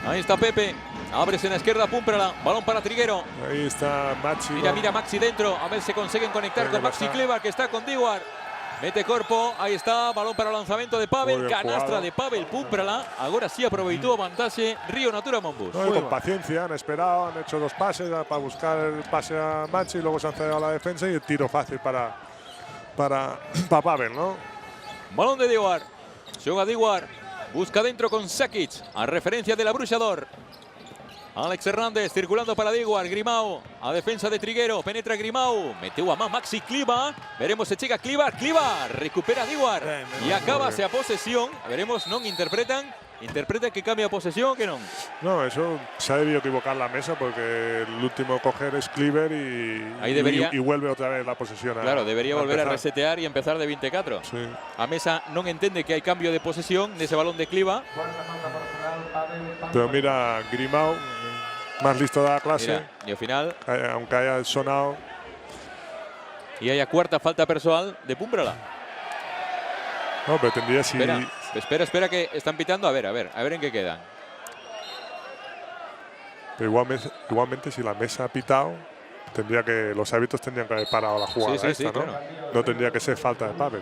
Ahí está Pepe. Abres en la izquierda, Pumprala. Balón para Triguero. Ahí está Maxi. Mira, mira Maxi dentro. A ver si consiguen conectar Venga, con Maxi está. Klevar, que está con Dewar. Mete cuerpo, ahí está, balón para el lanzamiento de Pavel, Muy bien canastra jugado. de Pavel, Pumprala. Ahora sí aprovechó vantaje Río Natura Monbus. No, y con paciencia, han esperado, han hecho 2 pases para buscar el pase a Maxi, luego se han cedido a la defensa y el tiro fácil para Pavel, ¿no? Balón de Dewar. Juega Dewar. Busca dentro con Sakic. A referencia del abruchador. Alex Hernández circulando para Dewar. Grimao. A defensa de Triguero. Penetra Grimao. Meteu a más Maxi Kliva. Veremos se llega Kliva. Kliva. Recupera Dewar. Y acaba a posesión. Veremos, non interpretan. Interpreta que cambia posesión que no. No, eso se ha debido equivocar la mesa porque el último coger es Cleaver Ahí debería- y vuelve otra vez la posesión. Claro, debería volver a empezar. resetear y empezar de 24. Sí. A mesa non entende que hay cambio de posesión de ese balón de Kliva. Quarta falta personal, Pavel. Pero mira, Grimao, más listo de la clase, Mira, y al final, aunque haya sonado. y haya cuarta falta personal de Pumprala. No, pero tendría si. Espera que están pitando. A ver en qué quedan. Pero igualmente, si la mesa ha pitado, los árbitros tendrían que haber parado la jugada Sí, esta, ¿no? claro. No tendría que ser falta de Pavel.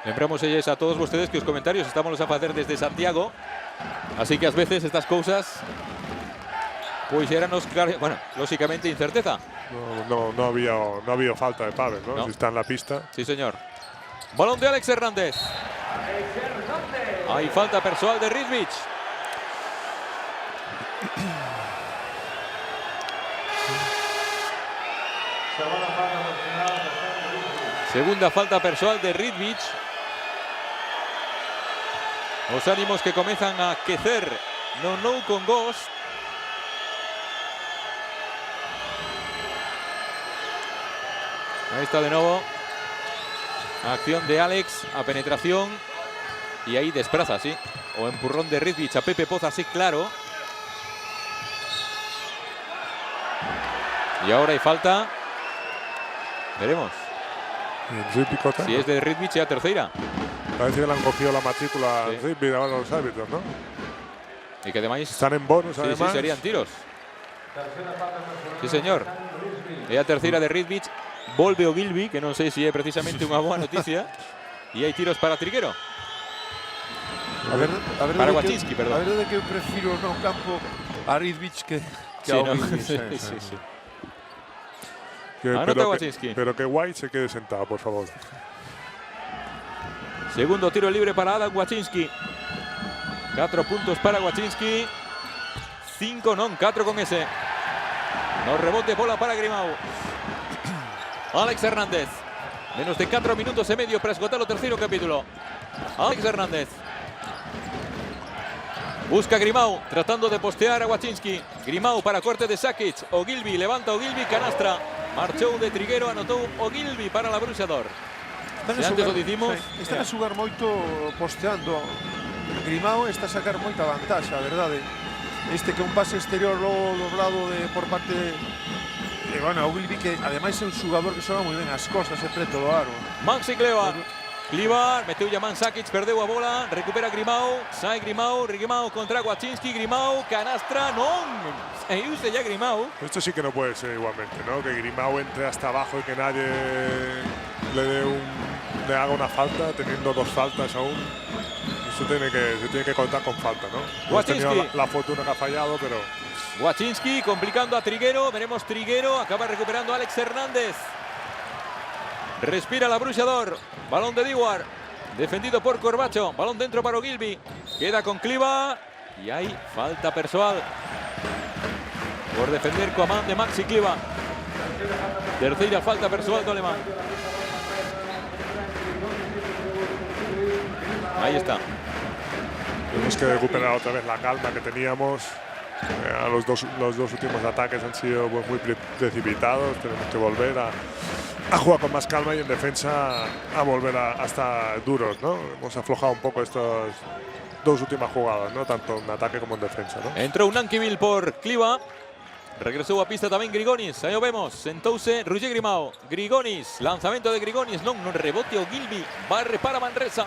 Lembramos ellos a todos ustedes que los comentarios estamos a hacer desde Santiago. Así que a veces estas cosas pues erannos, bueno, lógicamente incerteza. No había falta de Pavel, ¿no? No. Si está en la pista. Sí, señor. Balón de Alex Hernández. Hay falta personal de Ridvich. Segona falta personal de Sam Ridvich. Segunda falta personal de Ridvich. Los ánimos que comienzan a quecer. No con Ghost. Ahí está de nuevo. Acción de Alex a penetración. Y ahí desplaza, sí. O empurrón de Ridvich a Pepe Poza, sí, claro. Y ahora hay falta. Veremos. Picota. Si es de Ridvich, ya tercera. Parece que le han cogido la matrícula Sí. Ridvich ahora los árbitros, ¿no? Y que además. Están en bonus, Sí, además. sí, serían tiros. Tercera falta personal. Sí, señor. E a terceira de Ridvich. Volve o Gilby, que non sei se é precisamente unha boa noticia. E hai tiros para Triguero. A ver Para de Waczynski, que, perdón. A ver de que eu prefiro no campo a Ridvich que Sí, a no. Gilby. Sí. Anota Pero Waczynski. pero que White se quede sentado, por favor. Segundo tiro libre para Adam Waczynski. 4 puntos para Waczynski. 5 non, 4 con ese. No rebote, bola para Grimau. Alex Hernández. Menos de 4 minutos e medio para esgotar o terceiro capítulo. Alex Hernández. Busca Grimau, tratando de postear a Waczynski. Grimau para corte de Sakic. O Gilby, levanta o Gilby, canastra. Marchou de Triguero, anotou o Gilby para la Bruxador. Están Se a antes xogar- o dicimos, sí, están a xogar moito posteando. Grimao está a sacar moita vantaxe, a verdade. Este que un pase exterior logo doblado por parte de bueno, o Gilby, que ademais é un xogador que xoga moi ben as costas e preto do aro. Maxi Klevar. Klivar, meteu Yaman Sakic, perdeu a bola, recupera Grimau, sai Grimau contra Waczynski, Grimau, canastra, non! E use ya Grimau. Esto sí que no puede ser igualmente, ¿no? Que Grimao entre hasta abajo y que nadie le haga una falta, teniendo 2 faltas aún. Eso se tiene que contar con falta, ¿no? Hemos tenido Waczynski. la fortuna que ha fallado, pero Waczynski complicando a Triguero, veremos Triguero, acaba recuperando a Alex Hernández. Respira la Bruxador, balón de Dewar, defendido por Corbacho, balón dentro para Ogilvy, queda con Kliva y hay falta personal por defender Coamán de Maxi Kliva. Tercera falta personal do alemán. Ahí está. tenemos que recuperar otra vez la calma que teníamos. Los dos últimos ataques han sido pues, muy precipitados, tenemos que volver a jugar con más calma y en defensa a volver a estar duros, ¿no? Hemos aflojado un poco estas 2 últimas jugadas, ¿no? Tanto en ataque como en defensa, ¿no? Entrou Nankivil por Kliva. Regresou a pista tamén Grigonis. Aí o vemos. Sentouse Roger Grimao. Grigonis. Lanzamento de Grigonis. Non rebote o Gilby. Barre para Manresa.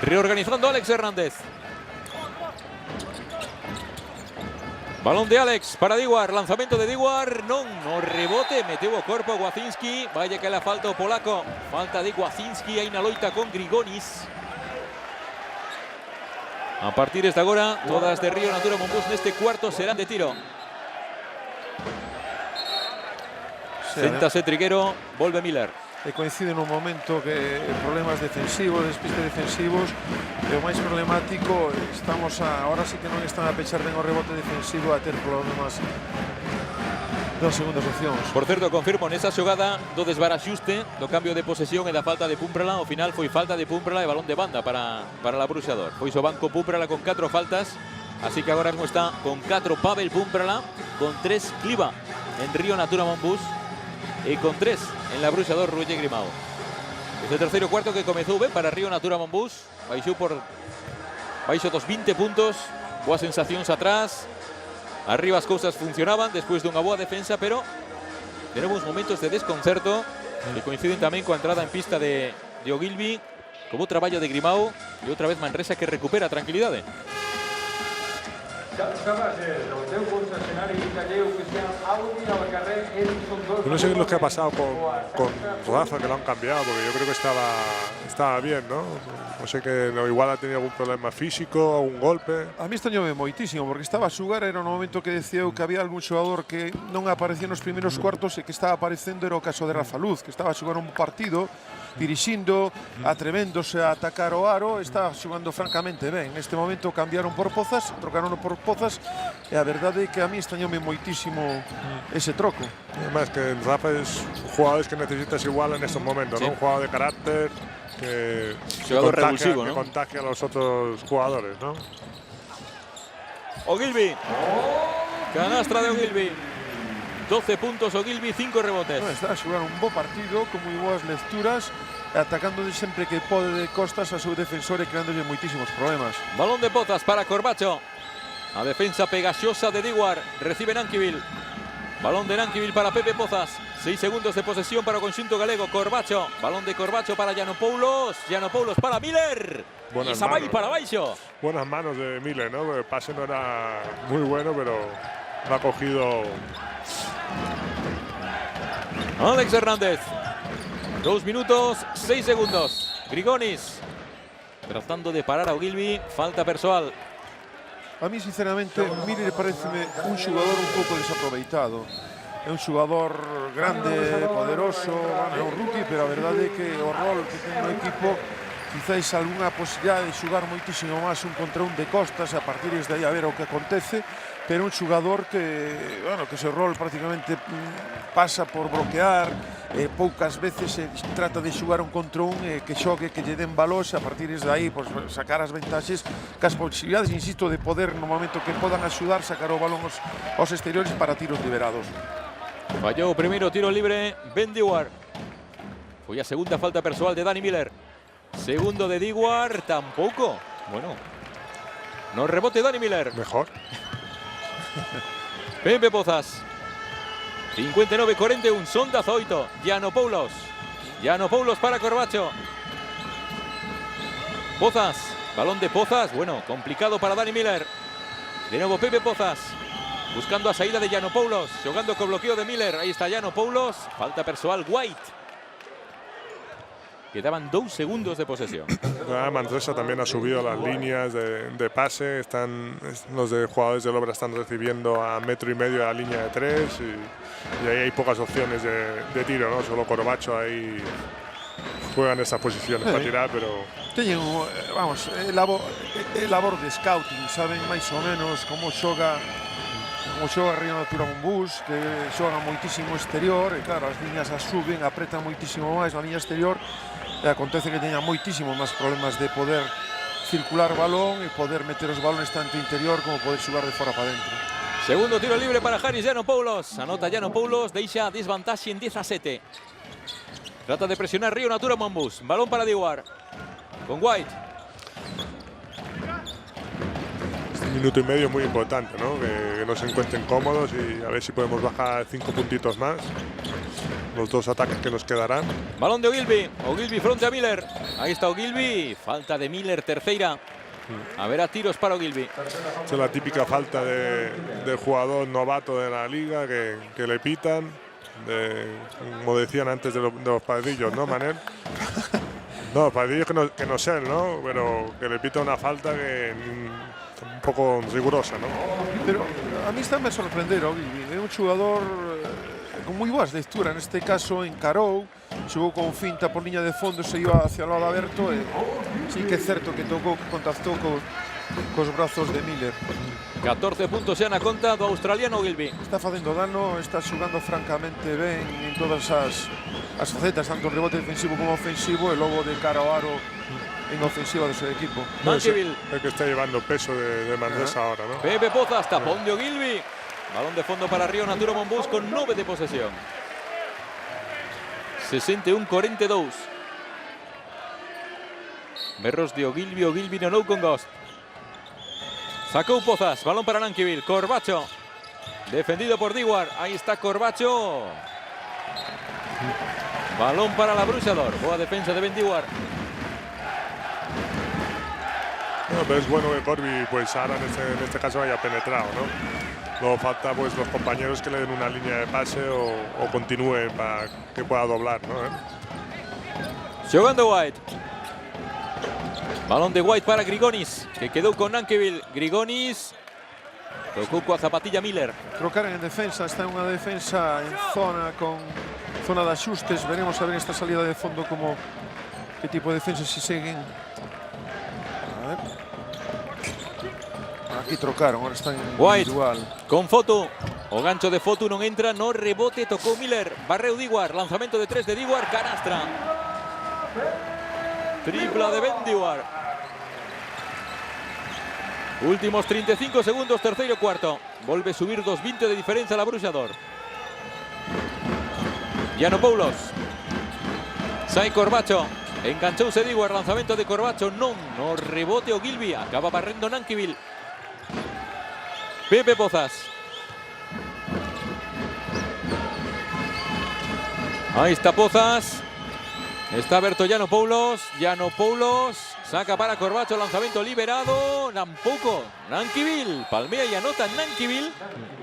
Reorganizando Alex Hernández. Balón de Alex para Diguar. Lanzamento de Diguar. No rebote. Meteu o corpo Głacinski. Vaya que la falta o polaco. Falta de Głacinski. Hai na loita con Grigonis. A partir de agora, todas de Río Natura Monbus neste cuarto serán de tiro. Séntase Triguero, volve Miller. E coincide nun momento que problemas defensivos, despistes defensivos, e o máis problemático, estamos ahora sí que non están a pechar ben o rebote defensivo, a ter problemas das segundas opcións. Por certo, confirmo nesa xogada do desbaraxuste, do cambio de posesión e da falta de Pumprala, ao final foi falta de Pumprala e balón de banda para Labruxador. Foi o banco Pumprala con 4 faltas, así que agora mismo está con 4 Pavel Pumprala, con 3 Kliva en Río Natura Monbus e con 3 en Labruxador Roger Grimao. Este terceiro cuarto que comezou ben para Río Natura Monbus, baixou dos 20 puntos, boas sensacións atrás. Arriba as cousas funcionaban despois dunha boa defensa, pero tenemos momentos de desconcerto que coinciden tamén coa entrada en pista de Ogilvy, como traballo de Grimao e outra vez Manresa que recupera a tranquilidade. Yo no sé lo que ha pasado con Rafa, que lo han cambiado, porque yo creo que estaba bien, ¿no? No sé, que igual ha tenido algún problema físico, algún golpe. A mí extrañoume moitísimo, porque estaba a xugar, era un momento que decía eu que había algún xogador que non aparecía nos primeiros cuartos e que estaba aparecendo era o caso de Rafa Luz, que estaba a xugar un partido, dirixindo, atrevéndose a atacar o aro, estaba xugando francamente ben. Neste momento cambiaron por Pozas, trocaron por Pozas, e a verdade é que a mí extrañoume moitísimo ese troco. Además que Rafa es jugadores que necesitas igual en estos momentos, sí, ¿no? Un jugador de carácter que revulsivo, ¿no? contagia a los otros jugadores, ¿no? Ogilvy. Canastra de Ogilvy. 12 puntos Ogilvy, 5 rebotes. No, está a xugar un bo partido, con moi boas lecturas, atacando sempre que pode de costas a seu defensor e creándolle moitísimos problemas. Balón de Pozas para Corbacho. A defensa pegaxosa de Diguar. Recibe Nanquivil. Balón de Nanquivil para Pepe Pozas. 6 segundos de posesión para o conxunto galego. Corbacho. Balón de Corbacho para Giannopoulos. Giannopoulos para Miller. Buenas y esa vai manos. para baixo. Buenas manos de Miller, ¿no? El pase no era muy bueno, pero lo ha cogido. Alex Hernández. 2 minutos, 6 segundos. Grigonis. Tratando de parar a Ogilvy. Falta persoal. A mí, sinceramente, Miller pareceme un xogador un pouco desaproveitado. É un xogador grande, poderoso, é un rookie, pero a verdade é que o rol que ten no equipo, quizáis algunha posibilidade de xugar moitísimo máis un contra un de costas, a partir de aí a ver o que acontece, pero un xogador que, bueno, que seu rol prácticamente pasa por bloquear, poucas veces trata de xugar un contra un, que xogue, que lle den balós, a partir de aí pues, sacar as ventaxes, cas posibilidades, insisto, de poder no momento que podan axudar, sacar o balón aos exteriores para tiros liberados. Fallou o primeiro tiro libre Ben Diguar. Foi a segunda falta persoal de Dani Miller. Segundo de Diguar, tampouco. Bueno, no rebote Dani Miller. Mejor. Pepe Pozas. 59-41, son 18. Giannopoulos. Giannopoulos para Corbacho. Pozas. Balón de Pozas. Bueno, complicado para Dani Miller. De nuevo Pepe Pozas. Buscando a saída de Giannopoulos. Jugando con bloqueo de Miller. Ahí está Giannopoulos. Falta persoal White. Quedaban 2 segundos de posesión. Manresa también ha subido las líneas de pase. Los de jugadores del Obra están recibiendo a 1,5 metros de la línea de 3 y ahí hay pocas opciones de tiro, ¿no? Solo Corbacho ahí juegan esas posiciones para tirar, pero teñen, vamos, labor de scouting, saben máis ou menos como xoga Río Natura Monbus, que xoga moitísimo exterior e claro, as liñas as suben, apretan moitísimo máis na liña exterior e acontece que teña moitísimo máis problemas de poder circular balón e poder meter os balones tanto interior como poder xogar de fora para dentro. Segundo tiro libre para Haris Giannopoulos. Anota Giannopoulos, deixa a desvantaxe en 17. Trata de presionar Río Natura Monbus. Balón para Diguar. Con White. este minuto y medio es muy importante, ¿no? Que no se encuentren cómodos y a ver si podemos bajar 5 puntitos más. los dos ataques que nos quedarán. Balón de Ogilvy. Ogilvy frente a Miller. Ahí está Ogilvy. Falta de Miller, tercera. A ver, a tiros para Ogilvy. Esa es la típica falta de jugador novato de la liga que le pitan. Como decían antes de los padrillos, ¿no, Manel? No, padrillos que no sé, ¿no? Pero que le pita una falta que un poco rigurosa, ¿no? Pero a mí está me sorprender, Ogilvy. É un jugador con moi boas lecturas. Neste caso encarou, xogou con finta por liña de fondo, se iba hacia o lado aberto e sí que é certo que tocou, que contactou cos brazos de Miller. 14 puntos xa na conta do australiano Ogilvy. Está facendo dano, está xogando francamente ben en todas as facetas, tanto en rebote defensivo como ofensivo, e logo de cara ao aro en ofensiva do seu equipo. Nankyville. El que está llevando peso de Manresa ahora, ¿no? Pepe Pozas, tapón de Ogilvy. Balón de fondo para Río Natura Monbus con 9 de posesión. 61-42. Berros de Ogilvy, Ogilvy no con Ghost. Sacó Pozas, balón para Nankyville. Corbacho, defendido por Dewar. Ahí está Corbacho. Balón para la Brusador. Boa defensa de Ben Dewar. No, pero es bueno que Corby, pues ahora en este caso haya penetrado, ¿no? Luego falta pues los compañeros que le den una línea de pase o continúen para que pueda doblar, ¿no? Jugando White. Balón de White para Grigonis, que quedó con Nankyville. Grigonis tocó coa zapatilla Miller. Trocaron en defensa, está en unha defensa en zona con zona de axustes. Veremos a ver esta salida de fondo como qué tipo de defensas si seguen. A ver. Aquí trocaron, ahora están en White individual. con Fotu. O gancho de Fotu non entra, no rebote, tocó Miller. Barreu Dewar, lanzamento de 3 de Dewar, canastra. Tripla de Ben Dewar. Últimos 35 segundos, terceiro cuarto. Volve a subir 2:20 de diferencia la Brusador. Giannopoulos. Sai Corbacho. Enganchouse Dewar, lanzamento de Corbacho. No rebote Ogilvy. Acaba barrendo Nankyville. Pepe Pozas. Ahí está Pozas. Está Berto Giannopoulos. Giannopoulos saca para Corbacho, lanzamiento liberado. Tampoco. Nankyville. Palmea y anota Nankyville.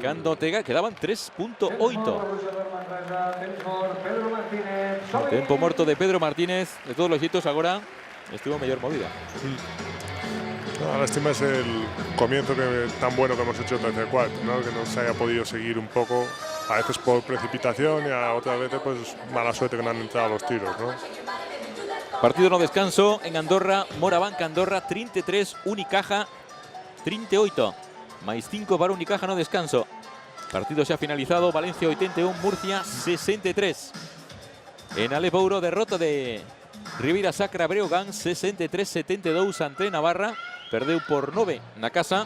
Cando quedaban 3.8. Tempo muerto de Pedro Martínez. De todos los hitos ahora estuvo mejor movida. No, la lástima es el comienzo tan bueno que hemos hecho en el tercer cuarto, ¿no? Que no se haya podido seguir un poco, a veces por precipitación y a otras veces pues mala suerte que no han entrado los tiros, ¿no? Partido no descanso en Andorra, Morabanca Andorra 33, Unicaja 38, más 5 para Unicaja no descanso. Partido se ha finalizado, Valencia 81, Murcia 63. En Alepouro, derrota de Ribeira Sacra Breogán 63-72 ante Navarra. Perdeu por 9 na casa.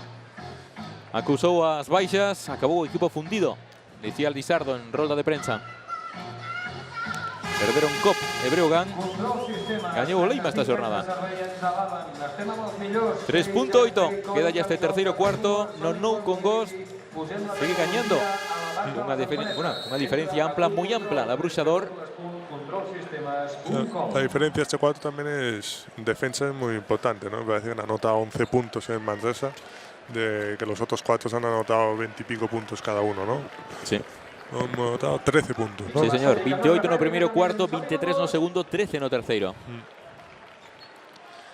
Acusou as baixas, acabou o equipo fundido. Decía Lizardo en rolda de prensa. Perderon Cop e Breogán. Gañou o Leima esta jornada. 3.8. Queda ya este terceiro cuarto. No con Ghost. Sigue gañando. Unha diferencia ampla, moi ampla. La Brusador. La diferencia de este cuarto también es en defensa, es muy importante, ¿no? Me parece que han anotado 11 puntos en Manresa, de que los otros cuatro han anotado 20 y pico puntos cada uno, ¿no? Sí. Han anotado 13 puntos, ¿no? Sí, señor. 28 no primeiro cuarto, 23 no segundo, 13 no terceiro.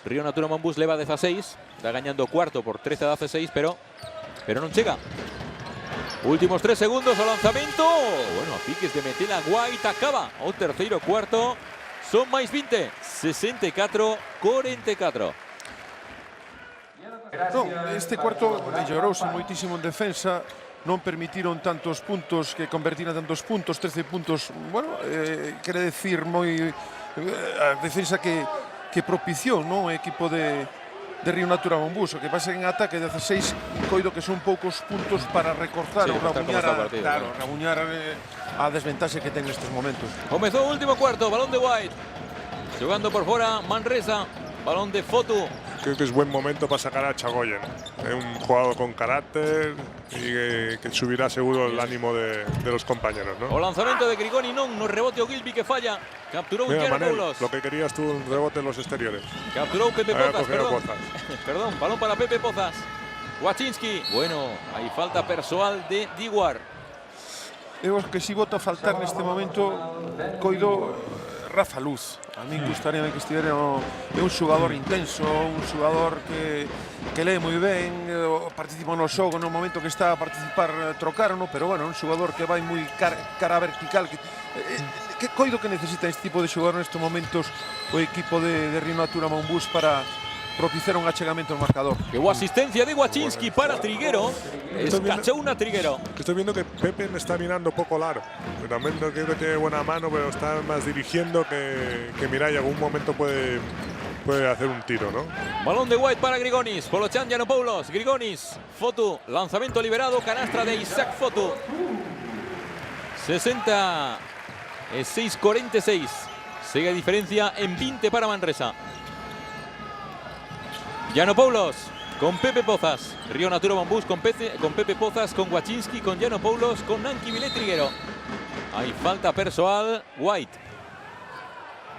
Río Natura Monbus leva 16, está gañando cuarto por 13 a 16, pero non chega. Últimos 3 segundos al lanzamiento. Bueno, a piques de Metela White acaba o terceiro cuarto. Son máis 20, 64-44. No, este cuarto mellorouse moitísimo en defensa. Non permitiron tantos puntos, que convertiran tantos puntos, 13 puntos. Bueno, quere decir moi a defensa que propiciou, non, o equipo de Río Natura Monbus. O que pasa en ataque 16, coido que son poucos puntos para recortar ou rabuñar a desventaxe que ten nestes momentos. Comezou o último cuarto, balón de White. Jugando por fora Manresa, balón de Fotu. creo que es buen momento para sacar a Chagoyen. Un jugador con carácter y que subirá seguro el ánimo de los compañeros, ¿no? O lanzamento de Grigoni, non, no rebote Ogilvy que falla. Capturou Mira, Manel, Giannopoulos. lo que querías tú, un rebote en los exteriores. Capturou Pepe Ahora Pozas, cogió perdón. Pozas. Perdón, balón para Pepe Pozas. Waczynski. Bueno, hay falta persoal de Diguar. Eu que si voto a faltar neste momento coido Rafa Luz. A mí gustaría que estivera é un xogador intenso, un xogador que lee moi ben, participa no xogo no momento que está a participar trocaron, pero bueno, un xogador que vai moi cara vertical, que coido que necesita este tipo de xogador nestes momentos o equipo de Río Natura Monbus para propiciar un achegamento ao marcador. Que hubo asistencia de Waczynski para Triguero. Escachou una Triguero. Estoy viendo que Pepe me está mirando poco largo. También creo que tiene buena mano, pero está más dirigiendo que Mirai. En algún momento puede hacer un tiro, ¿no? Balón de White para Grigonis. Polochan Giannopoulos. Grigonis. Fotu. Lanzamiento liberado. Canastra de Isaac Fotu. 66-46. Sigue diferencia en 20 para Manresa. Giannopoulos con Pepe Pozas. Río Natura Monbus con Pepe Pozas, con Waczynski, con Giannopoulos, con Nankivil Triguero. Hay falta persoal. White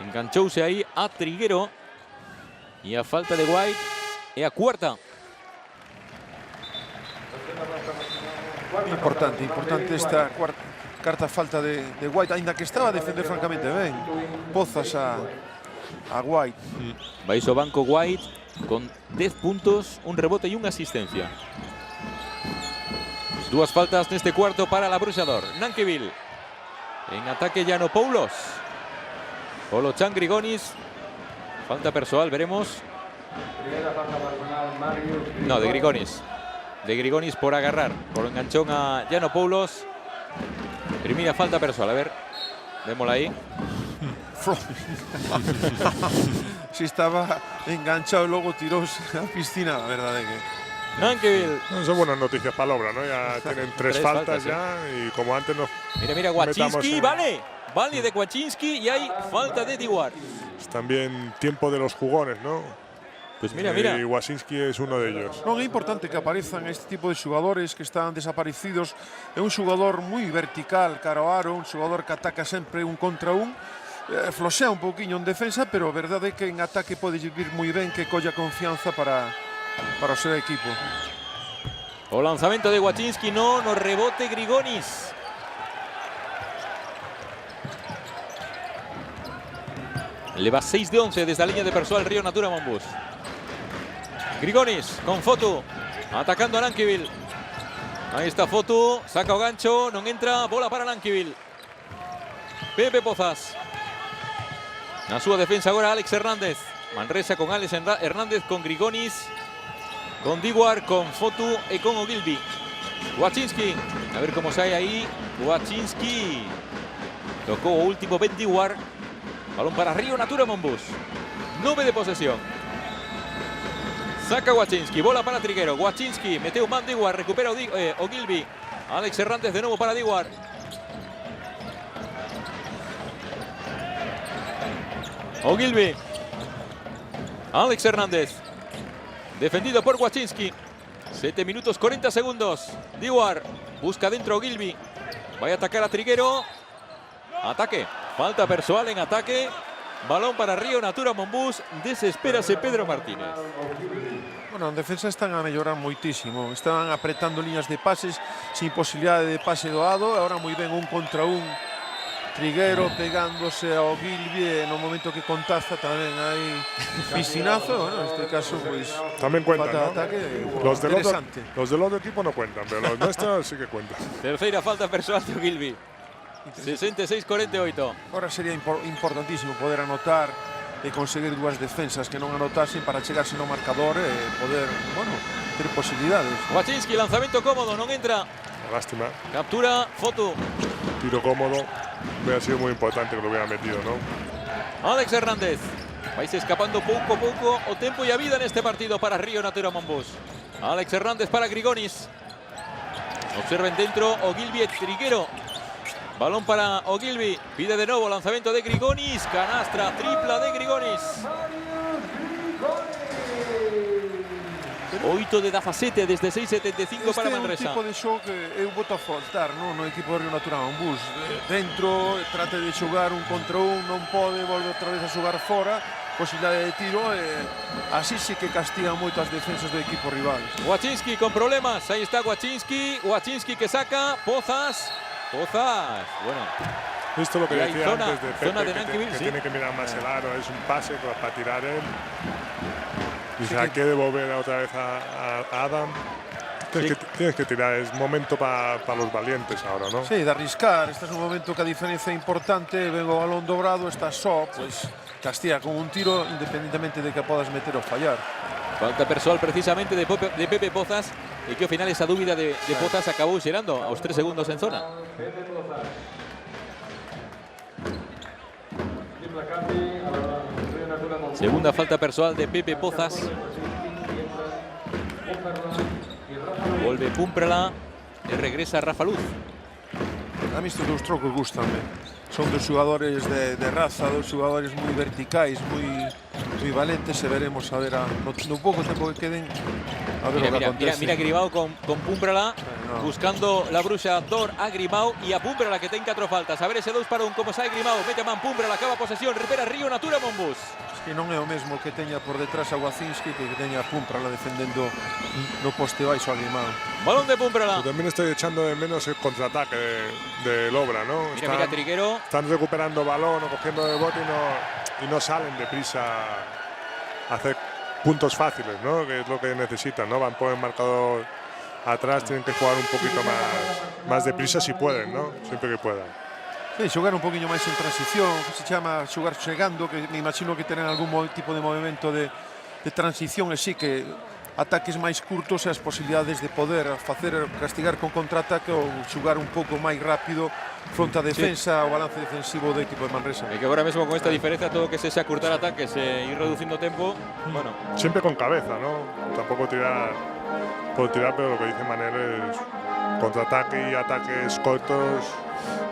enganchouse aí a Triguero. E a falta de White é a cuarta. Importante esta carta falta de White, ainda que estaba a defender francamente ben. Pozas a White. Vais ao banco White con 10 puntos, un rebote y una asistencia. Duas faltas neste cuarto para la Bruxador. Nankivil. En ataque Giannopoulos. Polochan Grigonis. Falta persoal, veremos. No, de Grigonis. De Grigonis por agarrar. Por enganchón a Giannopoulos. Primera falta persoal, a ver. Vémosla ahí. Si estaba enganchado, luego tiró a la piscina, la verdad es que... Nankivil. Son buenas noticias para la obra, ¿no? Ya tienen tres faltas ya y como antes nos... Mira, Waczynski, en... vale de Waczynski y hay falta de Diguar. Es también tiempo de los jugones, ¿no? Pues mira. Y Waczynski es uno de ellos. Non é importante que aparezan este tipo de xogadores que están desaparecidos. É un xogador moi vertical, cara ao aro, un xogador que ataca sempre un contra un. Floxea un pouquiño en defensa, pero a verdade é que en ataque pode vir moi ben, que colla confianza para o seu equipo. O lanzamento de Waczynski, no rebote Grigonis. Le va 6 de 11 desde la línea de persoal Río Natura Monbus. Grigonis con Fotu, atacando a Nankivil. Ahí está Fotu, saca o gancho, non entra, bola para Nankivil. Pepe Pozas. Na súa defensa agora Alex Hernández. Manresa con Alex Hernández, con Grigonis, con Diguar, con Fotu e con Ogilvy. Waczynski, a ver como sai aí. Waczynski. Tocou o último Ben Diguar. Balón para Río Natura Monbus. 9 de posesión. Saca Waczynski, bola para Triguero. Waczynski, meteu man Diguar, recupera Ogilvy. Alex Hernández de nuevo para Diguar. Ogilvy. Alex Hernández. Defendido por Waczynski. 7 minutos 40 segundos. Diguar busca dentro Ogilvy. Va a atacar a Triguero. Ataque. Falta persoal en ataque. Balón para Río Natura Monbus. Desespérase Pedro Martínez. Bueno, en defensa están a mellorar moitísimo. Están apretando líneas de pases sin posibilidade de pase doado. Ahora moi ben un contra un. Triguero pegándose a Ogilvy no momento que contaza tamén hai piscinazo. Bueno, en este caso pues también cuentan, ¿no? Ataque, los del otro equipo no cuentan, pero los nuestros sí que cuentan. Terceira falta persoal de Ogilvy. 66-48. Ahora sería importantísimo poder anotar e conseguir dúas defensas que non anotasen para chegarse no marcador e poder, bueno, ter posibilidades. Waczynski, lanzamiento cómodo, non entra. Lástima. Captura, Fotu. Tiro cómodo. Hubiera sido muy importante que lo hubiera metido, ¿no? Alex Hernández. Vais escapando pouco a pouco o tempo e a vida neste partido para Río Natura Monbus. Alex Hernández para Grigonis. Observen dentro Ogilvy e Triguero. Balón para Ogilvy. Pide de nuevo lanzamiento de Grigonis. Canastra tripla de Grigonis. 8 de Dafasete desde 6,75 para Este é un Manresa. tipo de xogo que eu voto a faltar, no equipo de Río Natural Monbús. Dentro, trate de xogar un contra un, non pode, volve outra vez a xogar fora, posibilidade de tiro, así sí que castigan moito as defensas do equipo rival. Wachinski con problemas. Ahí está Wachinski. Wachinski que saca. Pozas. Bueno. Esto es lo que Y hay decía zona- antes de Pepe, zona de que, Nanquivil, que sí. tiene que mirar más el aro, es un pase para tirar él. Y Sí, se la que- quiere devolver otra vez a Adam. Tienes que tirar, es momento para los valientes ahora, ¿no? Sí, de arriscar, este é un momento que a diferencia é importante, ven o balón dobrado, está só, pois castiga con un tiro independentemente de que podas meter ou fallar. Falta personal precisamente de Pepe Pozas. Y que ao final esa dúbida de Pozas acabou xerando aos 3 segundos en zona. Segunda falta personal de Pepe Pozas. Volve Púmprala e regresa Rafa Luz. A mí estes dous trocos gustanme. Son dos xogadores de raza, dos xogadores moi verticais, moi valentes, e veremos a ver no pouco tempo que queden a ver o que acontece. Mira Gribao con Púmprala, no. buscando la bruxa d'or a Grimao y a Púmprala que ten 4 faltas. A ver ese 2 para 1 como sai Grimao, mete a man Púmprala, acaba posesión, recupera Río Natura Monbús. Que non é o mesmo que teña por detrás a Wacinski que teña a Púmprala defendendo no poste baixo a Grimao. Balón de Púmprala. Yo también estoy echando de menos el contraataque de Lobra, ¿no? Mira Triguero. Están recuperando balón o cogiendo el bote y no salen deprisa a hacer puntos fáciles, ¿no? Que es lo que necesitan, ¿no? Van por el marcador atrás, tienen que jugar un poquito más deprisa si pueden, ¿no? Siempre que puedan. Sí, xogar un poquinho máis en transición, que se chama xogar chegando, que me imagino que tenen algún tipo de movimento de transición, e sí que ataques máis curtos e as posibilidades de poder facer castigar con contraataque ou xogar un pouco máis rápido fronte a defensa, o balance defensivo do equipo de Manresa. Y que ahora mismo con esta diferencia todo que se sea cortar ataques e ir reduciendo tempo, bueno, Siempre con cabeza, ¿no? Tampoco tirar por tirar, pero lo que dice Manel es contraataque y ataques cortos,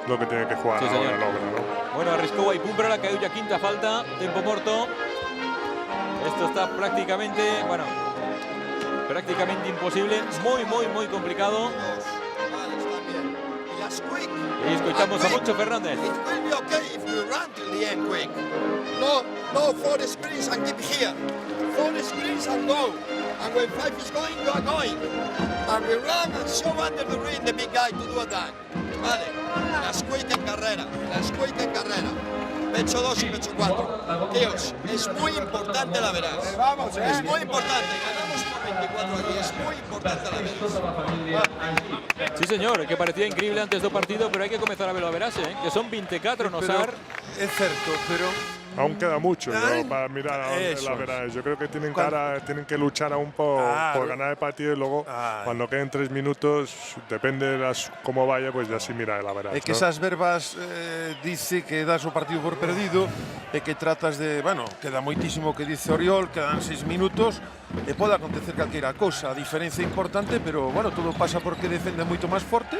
lo que tiene que jugar Sí, ahora señor. Lobra, ¿no? bueno, arriscou aí Púmprala, caeu ya quinta falta, tempo morto. Esto está prácticamente imposible, muy complicado. Y escuchamos a Moncho Fernández. It will be okay if you run till the end quick. No, for the screens and keep here. For the screens and go. And when 5 is going, you are going. And we run and show under the ring the big guy to do a dunk. Vale, las quick en carrera, Pecho 2 y pecho 4. Tíos, es muy importante la veraz. Es muy importante. Ganamos por 24 aquí. Es muy importante la veraz. Sí, señor, que parecía increíble antes do partido, pero hay que comenzar a verlo a verase, que son 24 no Pero sar. é certo, pero Aún queda mucho, ¿no? Ay, Para mirar a eso la es. verdad. Yo creo que tienen Cuando- tienen que luchar aún por ganar el partido y luego Ay. cuando queden 3 minutos, depende de cómo vaya, pues ya sí mira la verdad. é que esas verbas dice que das o partido por perdido e que tratas de, queda moitísimo que dice Oriol, quedan 6 minutos e pode acontecer calqueira cousa, a diferencia é importante, pero todo pasa porque defende moito máis forte,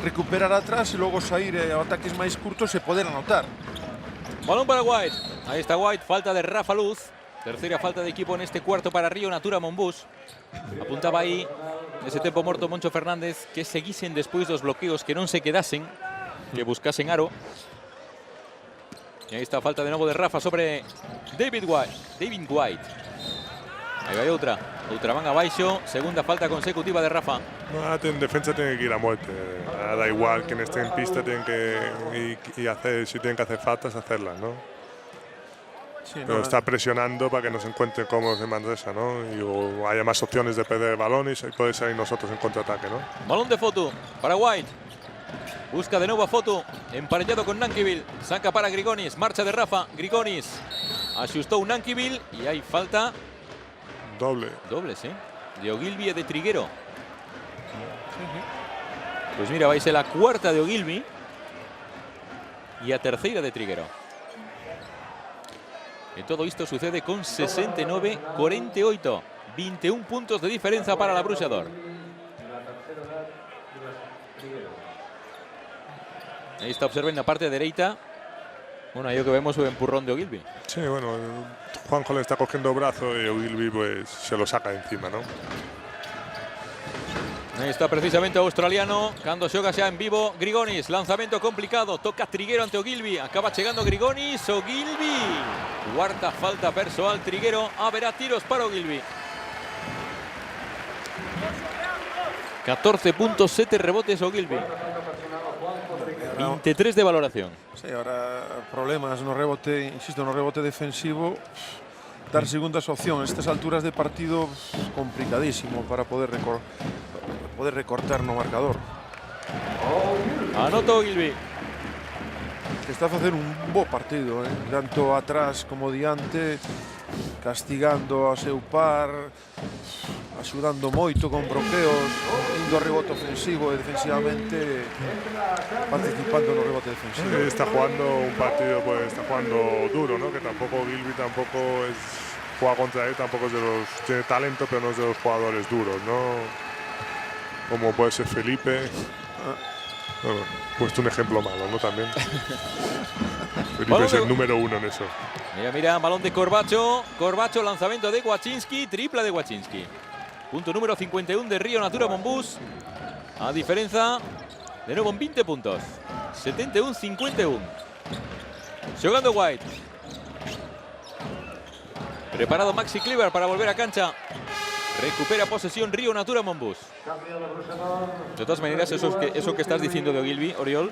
recuperar atrás e logo sair a ataques máis curtos e poder anotar. Balón para White. Ahí está White, falta de Rafa Luz. Tercera falta de equipo en este cuarto para Río Natura Monbús. Apuntaba ahí ese tempo morto Moncho Fernández que seguisen despois dos bloqueos, que non se quedasen, que buscasen aro. Y ahí está falta de nuevo de Rafa sobre David White. Ahí vai outra van abaixo, segunda falta consecutiva de Rafa. En defensa tiene que ir a muerte. Da igual quien esté en pista, tienen que hacer, si tienen que hacer faltas, hacerlas, ¿no? Sí, Pero está presionando para que nos encuentren cómodos en Manresa, ¿no? Y o haya más opciones de perder el balón y poder salir nosotros en contraataque, ¿no? Balón de Foto para White. Busca de nuevo a Foto, emparellado con Nanquivil. Saca para Grigonis, marcha de Rafa. Grigonis asustó un Nanquivil y hay falta. Doble. ¿Sí? De Ogilvy y de Triguero. Pues mira, vais a la cuarta de Ogilvy y a tercera de Triguero. Y todo esto sucede con 69-48. 21 puntos de diferencia para la Bruxa d'Or. Ahí está, observen la parte derecha. Bueno, ahí lo que vemos es un empurrón de Ogilvy. Sí, bueno, Juanjo le está cogiendo brazo y Ogilvy pues se lo saca de encima, ¿no? Ahí está precisamente australiano, cando xoga xa en vivo Grigonis, lanzamento complicado, toca Triguero ante Ogilvy, acaba chegando Grigonis, Ogilvy, cuarta falta persoal Triguero, haberá tiros para Ogilvy. 14.7 rebotes Ogilvy, 23 de valoración. Sí, ahora problemas no rebote, insisto, no rebote defensivo. Dar segundas opciones a estas alturas de partido complicadísimo para poder recortar no marcador. Anota Ogilvy. Que está a facer un bo partido, tanto atrás como diante, castigando a seu par, axudando moito con bloqueos, indo a rebote ofensivo e defensivamente participando no rebote defensivo. Está jugando un partido, pues está jugando duro, ¿no? Que tampoco Ogilvy tampoco juega contra él, tampoco es de los, tiene talento, pero no es de los jugadores duros, ¿no? Como puede ser Felipe. Bueno, puesto un ejemplo malo, ¿no? También. Felipe es el número 1 en eso. Mira, mira, balón de Corbacho. Corbacho, lanzamiento de Wachinski, tripla de Wachinski. Punto número 51 de Río Natura Monbus. A diferencia, de nuevo en 20 puntos. 71-51. Jugando White. Preparado Maxi Kleber para volver a cancha. Recupera posesión Río Natura Monbus. De todas maneras, eso que estás diciendo de Ogilvy, Oriol,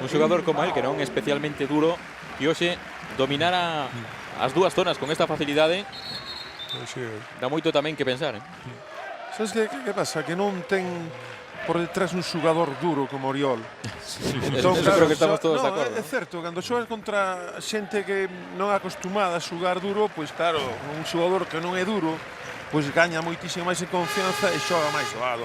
un jugador como él, que non é especialmente duro, que hoxe dominara as dúas zonas con esta facilidade, Sí. dá moito tamén que pensar. Sabes que pasa? Que non ten por detrás un xugador duro como Oriol. Eso creo que estamos todos de acordo. É certo, cando xogas contra xente que non é acostumada a xugar duro, pois claro, un xugador que non é duro, pois gaña moitísimo máis en confianza e xoga máis doado,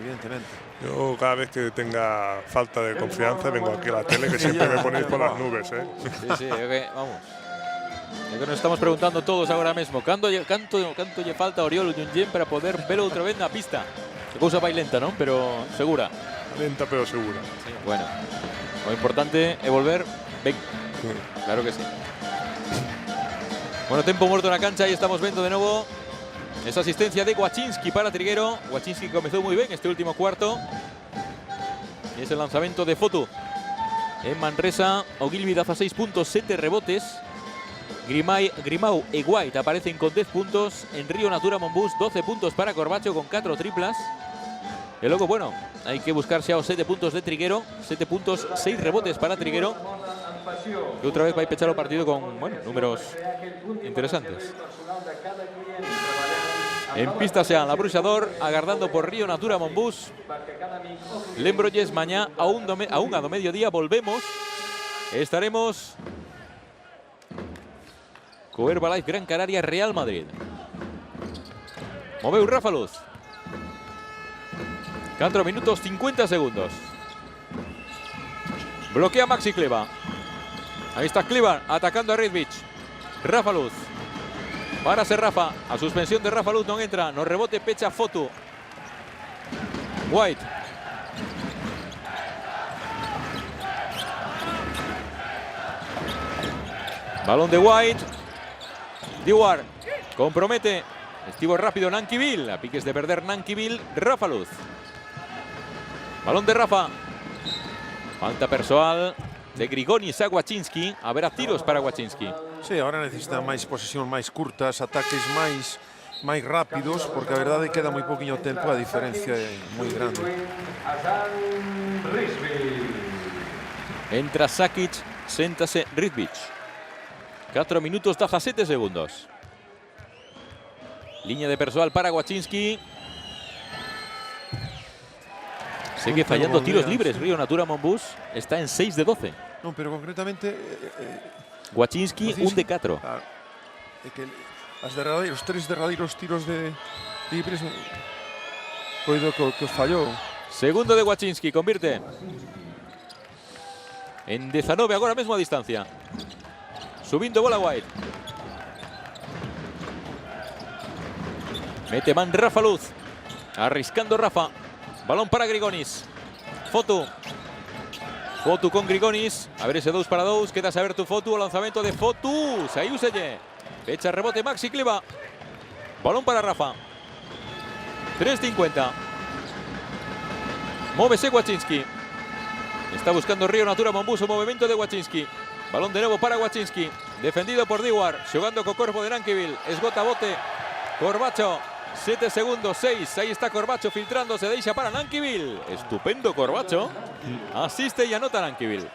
evidentemente. Yo cada vez que tenga falta de confianza vengo aquí a la tele, que siempre me ponéis por las nubes, ¿eh? Sí, vamos. É que nos estamos preguntando todos agora mesmo. Canto lle falta a Oriol Uñunyen para poder velo outra vez na pista? A cousa vai lenta, non? Pero segura. Lenta pero segura. Sí, bueno, o importante é volver ben. Sí. Claro que sí. Bueno, tempo muerto na cancha e estamos vendo de novo esa asistencia de Wachinski para Triguero. Wachinski comezou moi ben este último cuarto. E ese lanzamento de Foto en Manresa. Ogilvy 16.7 rebotes. Grimau e White aparecen con 10 puntos. En Río Natura Monbus 12 puntos para Corbacho con 4 triplas. E logo, bueno, hai que buscar xa os 7 puntos de Triguero. 7 puntos, 6 rebotes para Triguero. E outra vez vai pechar o partido con, bueno, números interesantes. En pista xa Labruxador, agardando por Río Natura Monbus. Lembrolles mañá a un do mediodía volvemos. Estaremos co Herbalife Gran Canaria Real Madrid. Moveu Rafa Luz. 4 minutos 50 segundos. Bloquea Maxi Kleba. Ahí está Kleba atacando a Redvich. Rafa Luz. Para ser Rafa. A suspensión de Rafa Luz non entra. No rebote pecha Foto. White. Balón de White. Dewar. Compromete. Estivo rápido Nankiville. A piques de perder Nankiville. Rafa Luz. Balón de Rafa. Falta persoal de Grigonis a Wachinski. Haberá tiros para Wachinski. Sí, ahora necesita máis posesión máis curtas, ataques máis rápidos, porque a verdade queda moi poquinho tempo, a diferencia é moi grande. Entra Sakic, séntase Ridvich. 4 minutos 17 segundos. Línea de persoal para Wachinski. Sigue fallando tiros libres. Río Natura Monbus está en 6 de 12. Non, pero concretamente Wachinski 1 de 4. Claro, é que os 3 derradeiros tiros de libres foi do que os fallou. Segundo de Wachinski, convierte. En 19 agora mesmo a distancia. Subindo bola White. Mete man Rafa Luz. Arriscando Rafa. Balón para Grigonis. Foto. Fotu con Grigonis. A ver ese 2 para 2. Queda saber tu Fotu. O lanzamiento de Fotu. Sayuseye. Echa rebote Maxi Kliva. Balón para Rafa. 3:50. Móvese Wachinski. Está buscando Río Natura Monbus. O movimiento de Wachinski. Balón de nuevo para Wachinski. Defendido por Dewar. Jugando con corpo de Nankivil. Esgota bote. Corbacho. 7 segundos, 6. Ahí está Corbacho filtrándose. Deixa para Nankivil. Estupendo Corbacho. Asiste y anota Nankivil.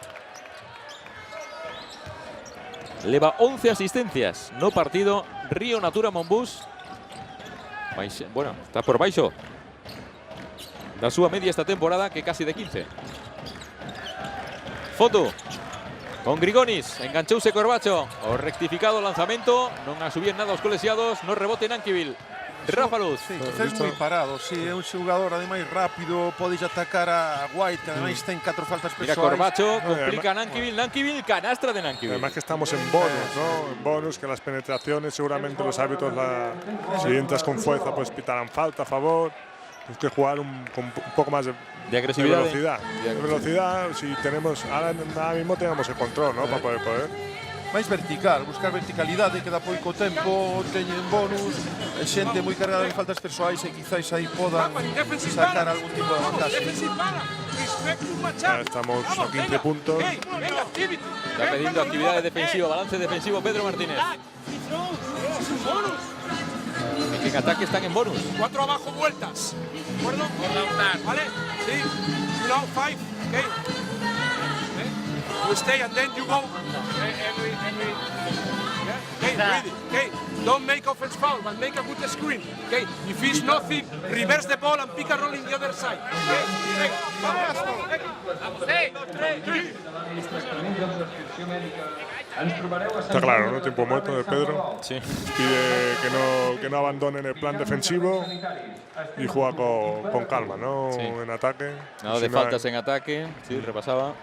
Leva 11 asistencias. No partido. Río Natura Monbus. Bueno, está por baixo. Da súa media esta temporada, que casi de 15. Foto. Con Grigonis. Enganchouse Corbacho. O rectificado lanzamento. Non a subir nada os colexiados. No rebote Nankivil. Rafa Luz. Sí, quizás moi parado, sí, é un xogador ademais rápido, podes atacar a White, que ademais ten 4 faltas Mira persoais. Corbacho, complica a Nankivil, Nankivil, canastra de Nankivil. Además que estamos en bonus, ¿no? En bonus, que las penetraciones seguramente los árbitros, si entras con fuerza, pues pitarán falta a favor. Tienes que jugar con un poco más de agresividad. De velocidad, si tenemos, ahora mismo tenemos el control, ¿no? Para poder. Mais vertical, buscar verticalidade, que dá pouco tempo, teñen bonus, xente moi cargada de faltas persoais e quizáis aí podan sacar algún tipo de vantaxe. Ya estamos a 15 puntos. Está pidiendo actividad defensiva, balance defensivo Pedro Martínez. Es que en ataque están en bonus. 4 abajo, vueltas. ¿De acuerdo? ¿Vale? Sí. You know, 5. Okay. You stay and then you go. Okay, ready. Okay, don't make offense foul, but make a good screen. Okay, if it's nothing, reverse the ball and pick a roll in the other side. Okay, Está claro, ¿no? Tiempo muerto de Pedro. Sí. Pide que no abandonen el plan defensivo y juega con calma, ¿no? Sí. En ataque. Nada de faltas en ataque. Sí, repasaba.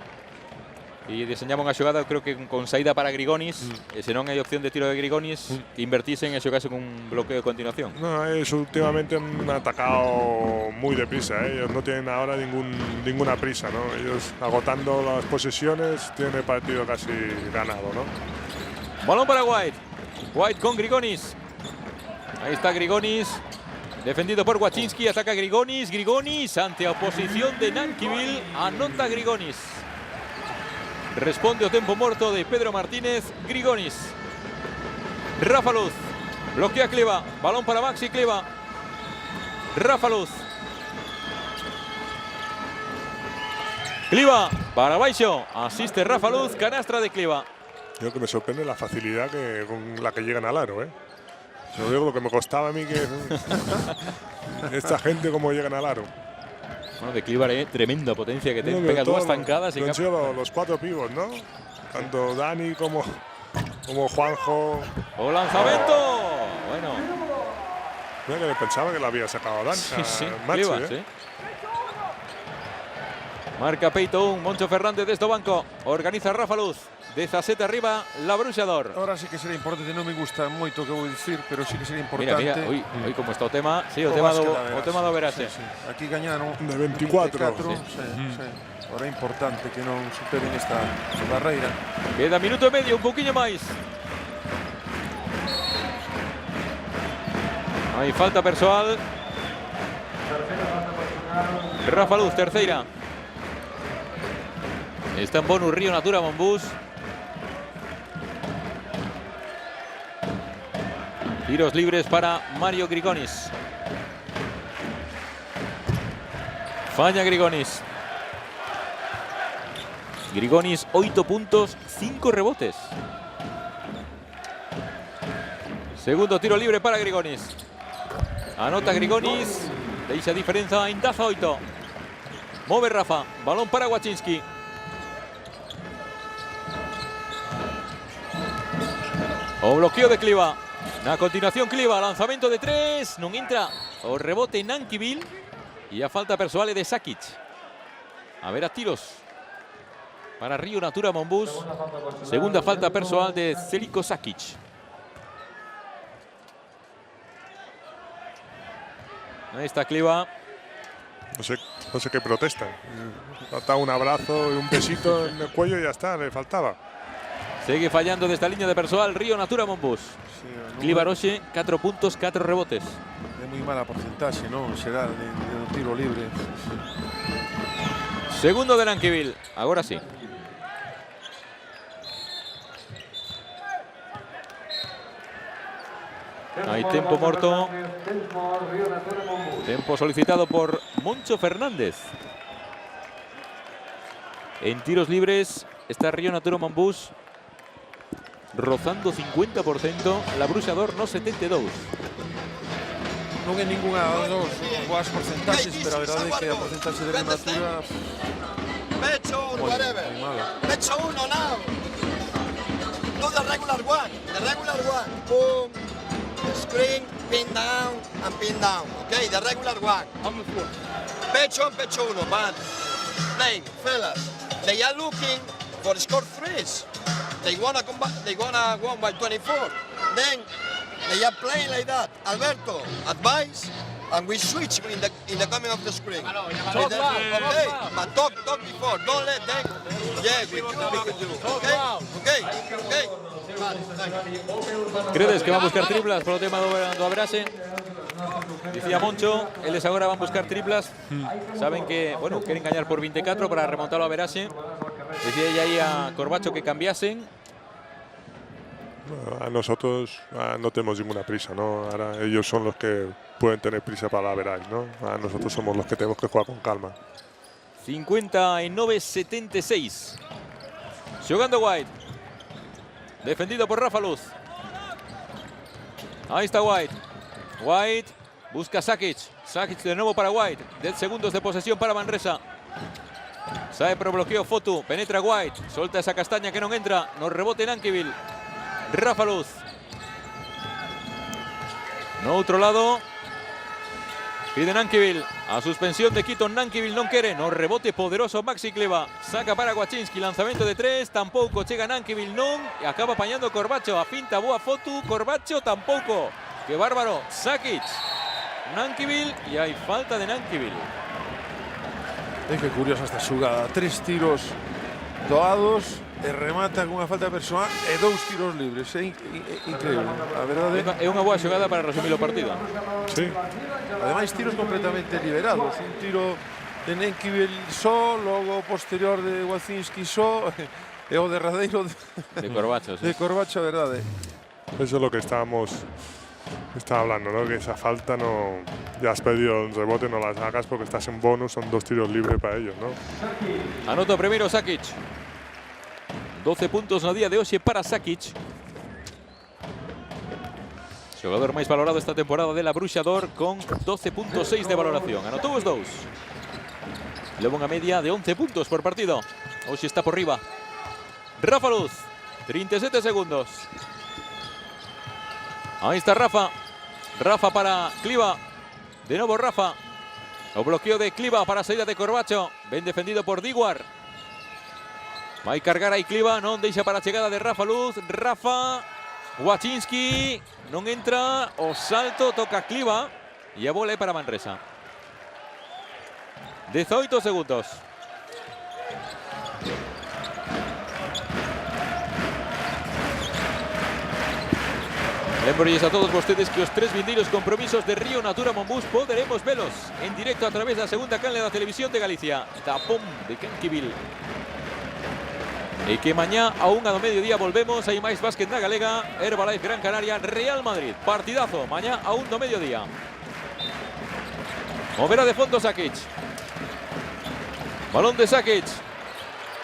Y diseñaba unha xogada, creo que con saída para Grigonis. E se non hai opción de tiro de Grigonis, invertirse en xogarse con un bloqueo de continuación. No, ellos últimamente han atacado muy deprisa, ¿eh? Ellos no tienen ahora ninguna prisa, ¿no? Ellos agotando las posesiones tienen el partido casi ganado, ¿no? Balón para White. White con Grigonis. Ahí está Grigonis. Defendido por Wachinski. Ataca Grigonis. Grigonis ante oposición de Nankivil. Anota Grigonis. Responde o tempo morto de Pedro Martínez. Grigonis. Rafa Luz. Bloquea Kliva. Balón para Maxi Kliva. Rafa Luz. Kliva para baixo. Asiste Rafa Luz. Canastra de Kliva. Yo que me sorprende la facilidad con la que llegan al aro, ¿eh? Yo digo lo que me costaba a mí que esta gente como llegan al aro. Bueno, de Kliva, tremenda potencia que te pega dos zancadas. Han sido los 4 pivos, ¿no? Tanto Dani como Juanjo. ¡O lanzamiento! Bueno. Mira que pensaba que la había sacado Dani. Sí, Maxi, Kliva, sí. Marca Peyton, Moncho Fernández desde o banco. Organiza Rafa Luz. 17 arriba, Labruxador. Ahora sí que sería importante, non me gusta moito o que vou dicir, pero sí que sería importante. Mira, hoy como está o tema, sí, o tema do Verase. Sí. Aquí gañaron de 24. Sí. Ahora é importante que non superen esta barreira. Queda minuto e medio, un poquinho máis. Hai falta persoal. Rafa Luz, terceira. Está en bonus Río Natura Monbus. Tiros libres para Mario Grigonis. Falla Grigonis. Grigonis, 8 puntos, 5 rebotes. Segundo tiro libre para Grigonis. Anota Grigonis. Deixa diferenza en 18. Move Rafa. Balón para Wachinski. O bloqueo de Kliva. Na continuación Kliva, lanzamento de 3. Non entra o rebote Nankivil. E a falta persoal de Sakic. A ver a tiros para Río Natura Monbus. Segunda falta persoal de Zeljko Sakic. Ahí está Kliva. No sé qué protestan. Falta un abrazo y un besito en el cuello y ya está, le faltaba. Sigue fallando de esta línea de personal Río Natura Monbus. Cliva Roche, 4 puntos, 4 rebotes. De muy mala porcentaje, ¿no? Será de tiro libre. Segundo de Nankivil, ahora sí. Hay tempo morto. Tempo solicitado por Moncho Fernández. En tiros libres está Río Natura Monbus rozando 50%, la Bruixador no 72. Non é ninguna das dos boas porcentaxes, pero a verdade é que a porcentaxe de Natura Pecho or moi whatever. mala. Pecho uno now. Do the regular one. The regular one. Boom. Screen, pin down, and pin down. Okay, the regular one. Pecho and pecho uno, man. Playing, fellas. They are looking for score threes. They wanna come back. They wanna win by 24. Then they are playing like that. Alberto, advice, and we switch in the coming of the screen. Okay, but talk before. Don't let them. Yeah, we could do. Okay. Vale, Credes que van a buscar triplas por el tema do Averase? Dicía Moncho, eles agora van a buscar triplas. Saben que, bueno, quieren gañar por 24 para remontarlo a Averase. Decía ella ahí a Corbacho que cambiasen. A nosotros no tenemos ninguna prisa, ¿no? Ahora ellos son los que pueden tener prisa para la veráis, ¿no? A nosotros somos los que tenemos que jugar con calma. 59-76. Jugando White. Defendido por Rafa Luz. Ahí está White. White busca Sakic. Sakic de nuevo para White. 10 segundos de posesión para Manresa. Sae por bloqueo Fotu. Penetra White. Solta esa castaña que no entra. Nos rebote Nankivil. Rafa Luz. No otro lado. Pide Nankivil. A suspensión de Keaton. Nankivil non quere. No rebote poderoso Maxi Cleva. Saca para Guaczynski. Lanzamento de 3. Tampouco chega Nankivil. Non. E acaba apañando Corbacho. A finta boa Fotu. Corbacho tampouco. Que bárbaro. Sakic. Nankivil. E hai falta de Nankivil. Que curiosa esta xugada. 3 tiros doados. E remata con unha falta personal e 2 tiros libres. É increíble. A verdade É unha boa xogada para resumir o partido. Sí. Ademais, tiros completamente liberados. Un tiro de Nankivil só, logo posterior de Guaczynski só, e o derradeiro De Corbacho. de Corbacho, a verdade. Eso es lo que estaba hablando, ¿no? Que esa falta no. Ya has pedido el rebote, no las hagas porque estás en bonus, son 2 tiros libres para ellos, ¿no? Anota primeiro Sakic. 12 puntos no día de hoxe para Sakic. Xogador máis valorado esta temporada de la Bruixador con 12.6 de valoración. Anotou os 2. Leva unha media de 11 puntos por partido. Hoxe está por riba. Rafa Luz. 37 segundos. Ahí está Rafa. Rafa para Cliva. De novo Rafa. O bloqueo de Cliva para a saída de Corbacho. Ben defendido por Diguar. Vai cargar aí Cliva. Non deixa para a chegada de Rafa Luz. Rafa. Guaczynski. Non entra. O salto toca Cliva. E a bola é para Manresa. 18 segundos. Lembrolles a todos vostedes que os 3 vindeiros compromisos de Río Natura Monbus poderemos velos en directo a través da segunda canle da Televisión de Galicia. Tapón de Nankivil. E que mañá a 1 do mediodía volvemos. Hai máis básquet na Galega. Herbalife Gran Canaria, Real Madrid. Partidazo, mañá a 1 do mediodía. Moverá de fondo Sakic. Balón de Sakic.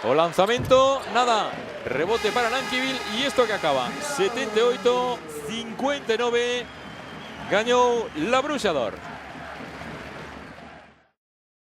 O lanzamento, nada. Rebote para Nankivil e isto que acaba. 78-59. Gañou la Bruixador.